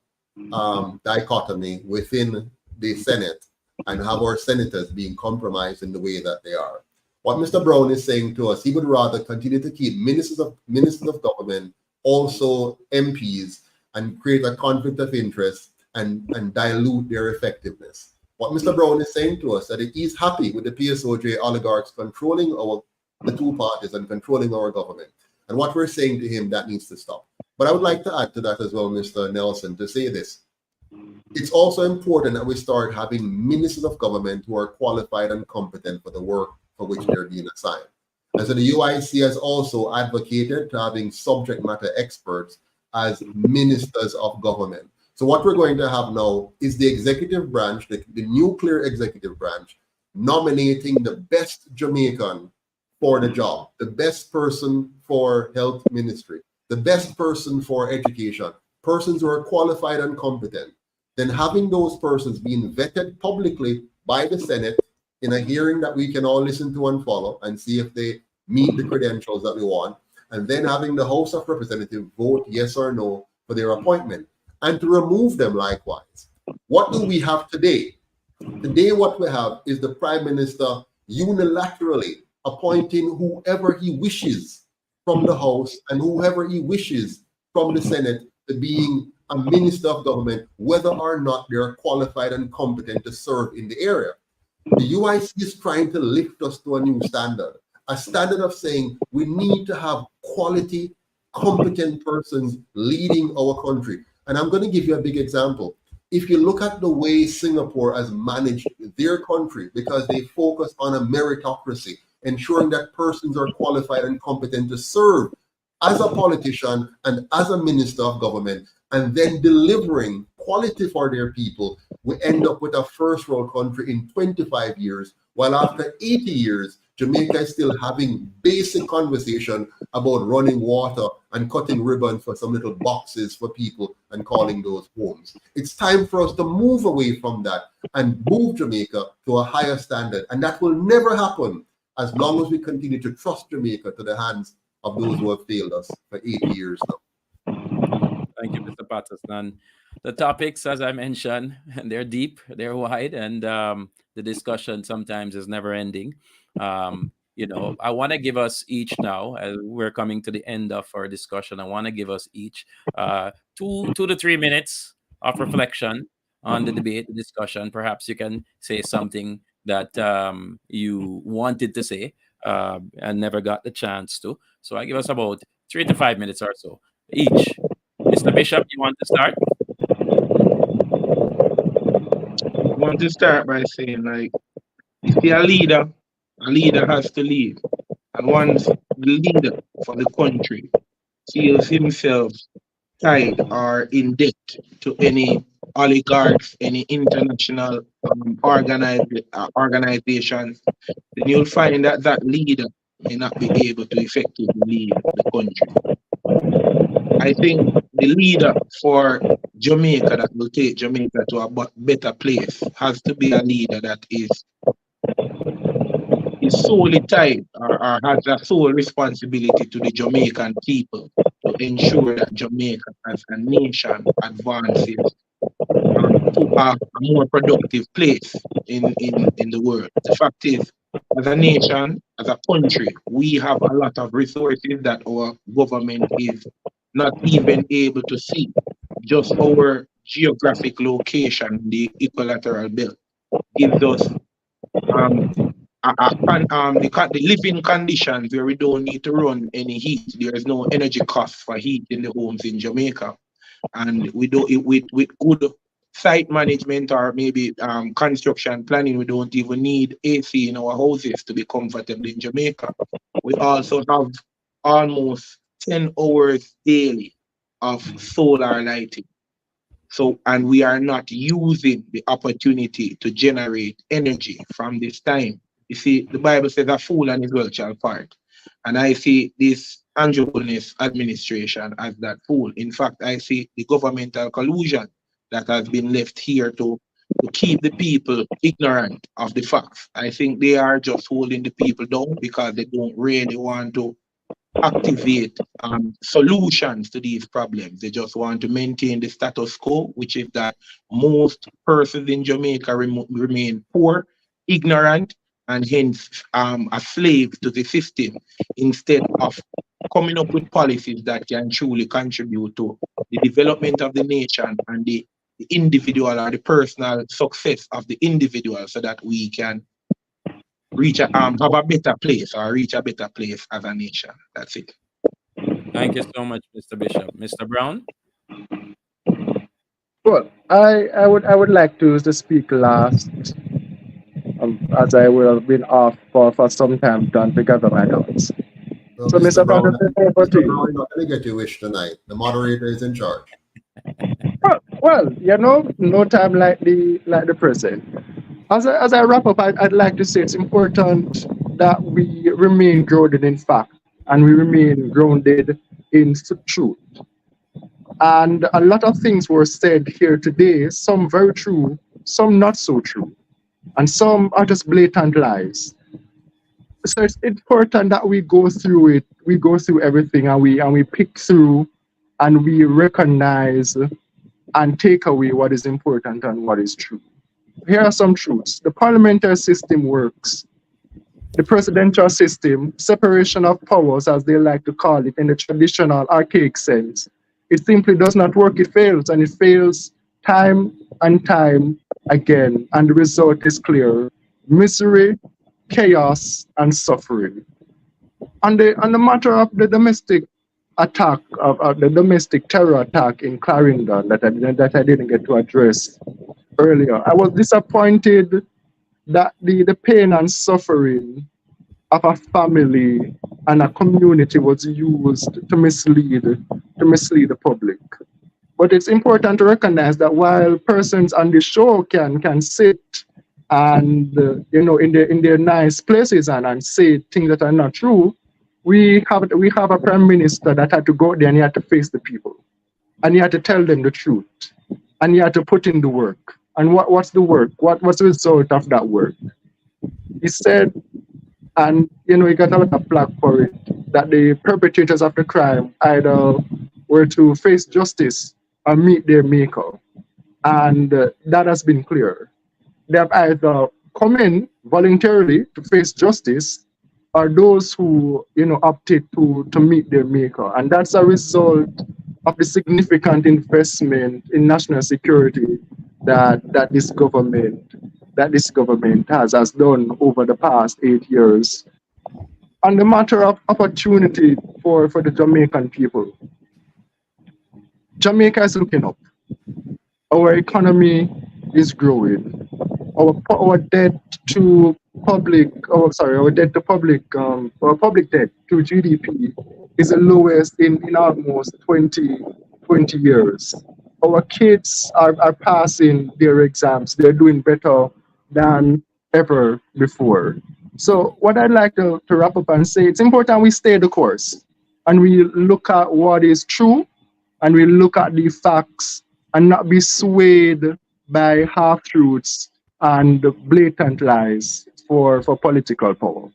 Speaker 2: dichotomy within the Senate and have our senators being compromised in the way that they are. What Mr. Brown is saying to us, he would rather continue to keep ministers of government, also MPs, and create a conflict of interest and dilute their effectiveness. What Mr. Brown is saying to us that he's happy with the PSOJ oligarchs controlling the two parties and controlling our government. And what we're saying to him, that needs to stop. But I would like to add to that as well, Mr. Nelson, to say this. It's also important that we start having ministers of government who are qualified and competent for the work for which they're being assigned. And so the UIC has also advocated to having subject matter experts as ministers of government. So what we're going to have now is the executive branch, the nuclear executive branch, nominating the best Jamaican for the job, the best person for health ministry, the best person for education, persons who are qualified and competent. Then having those persons being vetted publicly by the Senate in a hearing that we can all listen to and follow and see if they meet the credentials that we want, and then having the House of Representatives vote yes or no for their appointment, and to remove them likewise. What do we have today? Today what we have is the Prime Minister unilaterally appointing whoever he wishes from the House and whoever he wishes from the Senate to being a minister of government, whether or not they are qualified and competent to serve in the area. The UIC is trying to lift us to a new standard, a standard of saying we need to have quality, competent persons leading our country. And I'm going to give you a big example. If you look at the way Singapore has managed their country, because they focus on a meritocracy, ensuring that persons are qualified and competent to serve as a politician and as a minister of government, and then delivering quality for their people, we end up with a first world country in 25 years, while after 80 years, Jamaica is still having basic conversation about running water and cutting ribbon for some little boxes for people and calling those homes. It's time for us to move away from that and move Jamaica to a higher standard. And that will never happen as long as we continue to trust Jamaica to the hands of those who have failed us for 8 years now.
Speaker 1: Thank you, Mr. Patterson. And the topics, as I mentioned, they're deep, they're wide, and the discussion sometimes is never ending. I want to give us each now, as we're coming to the end of our discussion, I want to give us each 2 to 3 minutes of reflection on the debate, the discussion. Perhaps you can say something that you wanted to say and never got the chance to. So I give us about 3 to 5 minutes or so each. Mr. Bishop, you want to start?
Speaker 5: I want to start by saying, like, if you're a leader has to lead. And once the leader for the country feels himself tied or in debt to any oligarchs, any international organizations, then you'll find that that leader may not be able to effectively lead the country. I think the leader for Jamaica that will take Jamaica to a better place has to be a leader that is solely tied or has a sole responsibility to the Jamaican people to ensure that Jamaica as a nation advances to a more productive place in the world. The fact is, as a nation, as a country, we have a lot of resources that our government is not even able to see. Just our geographic location, the equilateral belt, gives us the living conditions where we don't need to run any heat. There is no energy cost for heat in the homes in Jamaica, and we do it with good site management or maybe construction planning. We don't even need AC in our houses to be comfortable in Jamaica. We also have almost 10 hours daily of solar lighting. So, and we are not using the opportunity to generate energy from this time. You see, the Bible says a fool and his wealth shall part. And I see this Andrew Holness administration as that fool. In fact, I see the governmental collusion that has been left here to keep the people ignorant of the facts. I think they are just holding the people down because they don't really want to activate solutions to these problems. They just want to maintain the status quo, which is that most persons in Jamaica remain poor, ignorant, and hence a slave to the system, instead of coming up with policies that can truly contribute to the development of the nation and the individual or the personal success of the individual, so that we can reach have a better place or reach a better place as a nation. That's it.
Speaker 1: Thank you so much, Mr. Bishop. Mr. Brown?
Speaker 3: Well, I would like to speak last, as I will have been off for some time to gather my thoughts.
Speaker 2: So,
Speaker 3: So,
Speaker 2: Mr.
Speaker 3: Mr.
Speaker 2: Brown,
Speaker 3: Patterson, over to
Speaker 2: Mr.
Speaker 3: you.
Speaker 2: Brown, you're not going to get your wish tonight. The moderator is in charge.
Speaker 3: Well, no time like the present. As I wrap up, I'd like to say it's important that we remain grounded in fact and we remain grounded in truth. And a lot of things were said here today, some very true, some not so true, and some are just blatant lies. So it's important that we go through it, we go through everything, and we pick through and we recognize and take away what is important and what is true. Here are some truths. The parliamentary system works. The presidential system, separation of powers, as they like to call it in the traditional archaic sense, it simply does not work. It fails, and it fails time and time again. And the result is clear: misery, chaos, and suffering. On the matter of the domestic attack, of the domestic terror attack in Clarendon that I didn't get to address earlier, I was disappointed that the pain and suffering of a family and a community was used to mislead the public. But it's important to recognize that while persons on the show can sit and in their nice places and say things that are not true, we have a prime minister that had to go there and he had to face the people, and he had to tell them the truth, and he had to put in the work. And what's the work? What's the result of that work? He said, and he got a lot of flack for it. that the perpetrators of the crime either were to face justice or meet their maker. And that has been clear. They have either come in voluntarily to face justice or those who, opted to meet their maker. And that's a result of the significant investment in national security that this government has done over the past 8 years. On the matter of opportunity for the Jamaican people, Jamaica is looking up. Our economy is growing. Our debt to our public debt to GDP is the lowest in almost 20 years. Our kids are passing their exams. They're doing better than ever before. So what I'd like to wrap up and say, it's important we stay the course and we look at what is true and we look at the facts and not be swayed by half truths and blatant lies for political power.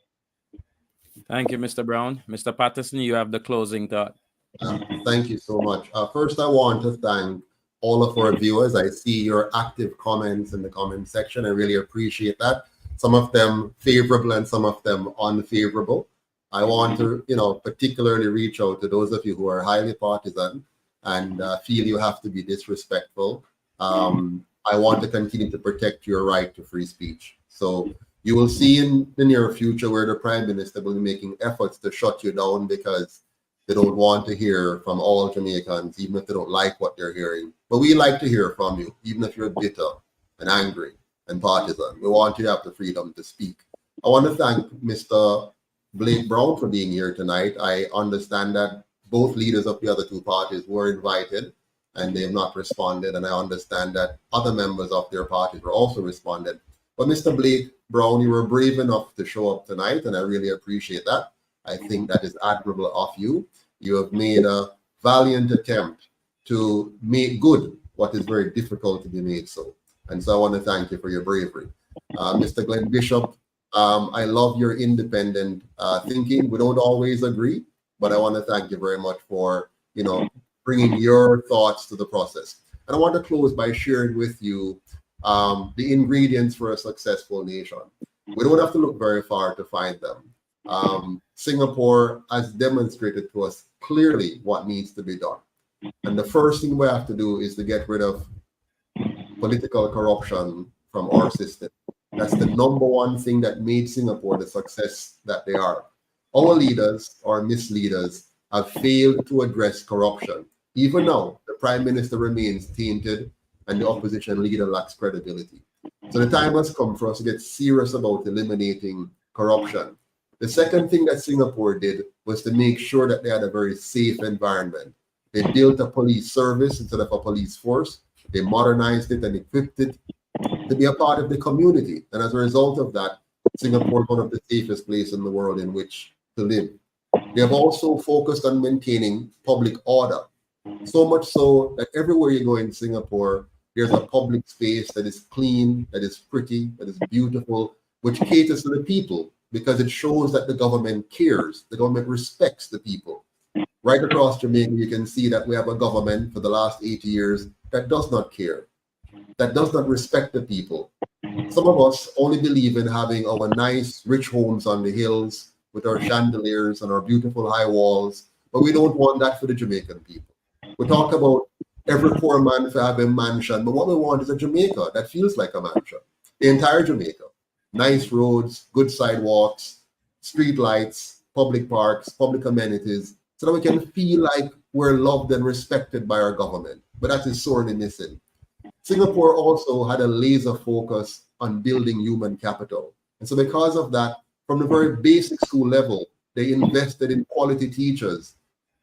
Speaker 1: Thank you, Mr. Brown. Mr. Patterson, you have the closing thought.
Speaker 2: Thank you so much. First, I want to thank all of our viewers. I see your active comments in the comment section. I really appreciate that. Some of them favorable and some of them unfavorable. I want to, particularly reach out to those of you who are highly partisan and feel you have to be disrespectful. I want to continue to protect your right to free speech. So you will see in the near future where the Prime Minister will be making efforts to shut you down because they don't want to hear from all Jamaicans, even if they don't like what they're hearing. But we like to hear from you, even if you're bitter and angry and partisan. We want you to have the freedom to speak. I want to thank Mr. Blake Brown for being here tonight. I understand that both leaders of the other two parties were invited and they have not responded. And I understand that other members of their parties were also responded. But Mr. Blake Brown, you were brave enough to show up tonight, and I really appreciate that. I think that is admirable of you. You have made a valiant attempt to make good what is very difficult to be made so. And so I want to thank you for your bravery. Mr. Glenn Bishop, I love your independent thinking. We don't always agree, but I want to thank you very much for, bringing your thoughts to the process. And I want to close by sharing with you the ingredients for a successful nation. We don't have to look very far to find them. Singapore has demonstrated to us clearly what needs to be done. And the first thing we have to do is to get rid of political corruption from our system. That's the number one thing that made Singapore the success that they are. Our leaders, our misleaders, have failed to address corruption. Even now, the Prime Minister remains tainted and the opposition leader lacks credibility. So the time has come for us to get serious about eliminating corruption. The second thing that Singapore did was to make sure that they had a very safe environment. They built a police service instead of a police force. They modernized it and equipped it to be a part of the community. And as a result of that, Singapore is one of the safest places in the world in which to live. They have also focused on maintaining public order. So much so that everywhere you go in Singapore, there's a public space that is clean, that is pretty, that is beautiful, which caters to the people because it shows that the government cares. The government respects the people. Right across Jamaica, you can see that we have a government for the last 80 years that does not care, that does not respect the people. Some of us only believe in having our nice, rich homes on the hills with our chandeliers and our beautiful high walls, but we don't want that for the Jamaican people. We talk about every poor man to have a mansion, but what we want is a Jamaica that feels like a mansion. The entire Jamaica. Nice roads, good sidewalks, street lights, public parks, public amenities, so that we can feel like we're loved and respected by our government. But that is sorely missing. Singapore also had a laser focus on building human capital. And so because of that, from the very basic school level, they invested in quality teachers,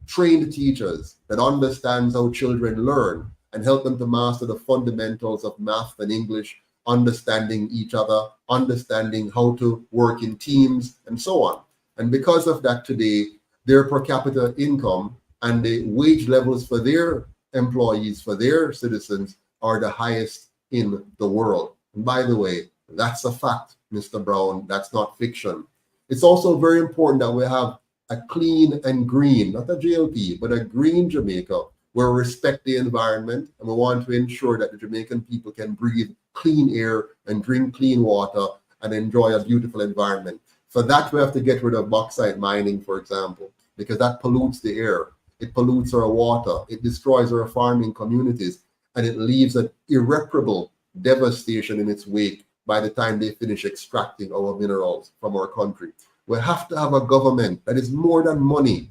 Speaker 2: trained teachers that understands how children learn and help them to master the fundamentals of math and English, understanding each other, understanding how to work in teams, and so on. And because of that today, their per capita income and the wage levels for their employees, for their citizens, are the highest in the world. And by the way, that's a fact, Mr. Brown. That's not fiction. It's also very important that we have a clean and green, not a JLP, but a green Jamaica, where we respect the environment and we want to ensure that the Jamaican people can breathe clean air and drink clean water and enjoy a beautiful environment. For that, we have to get rid of bauxite mining, for example, because that pollutes the air. It pollutes our water. It destroys our farming communities, and it leaves an irreparable devastation in its wake by the time they finish extracting our minerals from our country. We have to have a government that is more than money,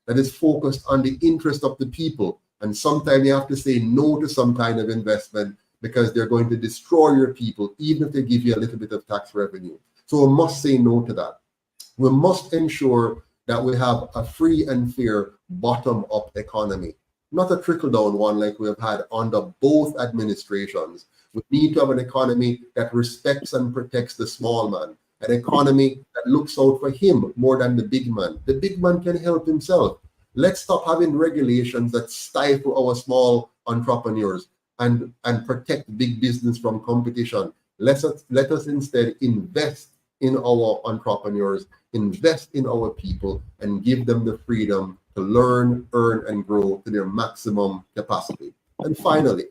Speaker 2: that is focused on the interest of the people. And sometimes you have to say no to some kind of investment because they're going to destroy your people, even if they give you a little bit of tax revenue. So we must say no to that. We must ensure that we have a free and fair bottom-up economy, not a trickle-down one like we have had under both administrations. We need to have an economy that respects and protects the small man, an economy that looks out for him more than the big man. The big man can help himself. Let's stop having regulations that stifle our small entrepreneurs and protect big business from competition. Let us instead invest in our entrepreneurs, invest in our people, and give them the freedom to learn, earn, and grow to their maximum capacity. And finally,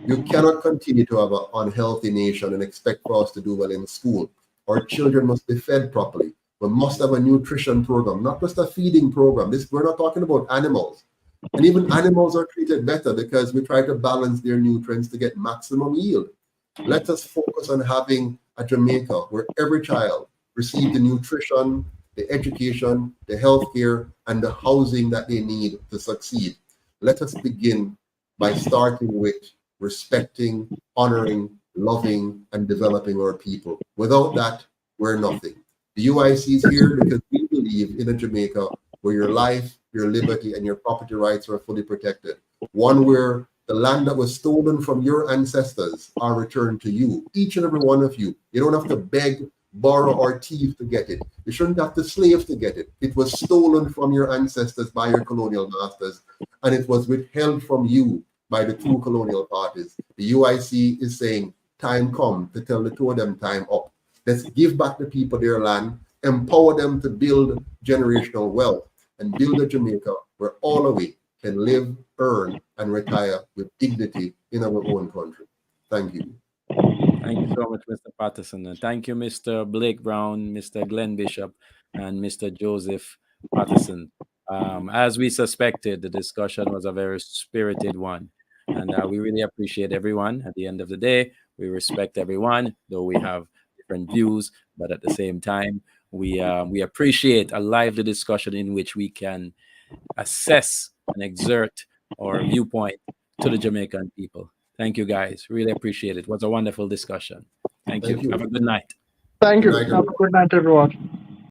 Speaker 2: you cannot continue to have an unhealthy nation and expect for us to do well in school. Our children must be fed properly. We must have a nutrition program, not just a feeding program. We're not talking about animals. And even animals are treated better because we try to balance their nutrients to get maximum yield. Let us focus on having a Jamaica where every child receives the nutrition, the education, the healthcare, and the housing that they need to succeed. Let us begin by starting with respecting, honoring, loving, and developing our people. Without that, we're nothing. The UIC is here because we believe in a Jamaica where your life, your liberty, and your property rights are fully protected. One where the land that was stolen from your ancestors are returned to you, each and every one of you. You don't have to beg, borrow, or thief to get it. You shouldn't have to slave to get it. It was stolen from your ancestors by your colonial masters, and it was withheld from you by the two colonial parties. The UIC is saying, time come to tell the two of them time up. Let's give back the people their land, empower them to build generational wealth, and build a Jamaica where all of we can live, earn, and retire with dignity in our own country. Thank you.
Speaker 1: Thank you so much, Mr. Patterson. And thank you, Mr. Blake Brown, Mr. Glenn Bishop, and Mr. Joseph Patterson. As we suspected, the discussion was a very spirited one. And we really appreciate everyone. At the end of the day, we respect everyone, though we have different views. But at the same time, we appreciate a lively discussion in which we can assess and exert our viewpoint to the Jamaican people. Thank you, guys. Really appreciate it. It was a wonderful discussion. Thank you.
Speaker 2: Thank you.
Speaker 1: Have a good night.
Speaker 3: Thank you.
Speaker 2: Good night,
Speaker 3: Have a good night, everyone.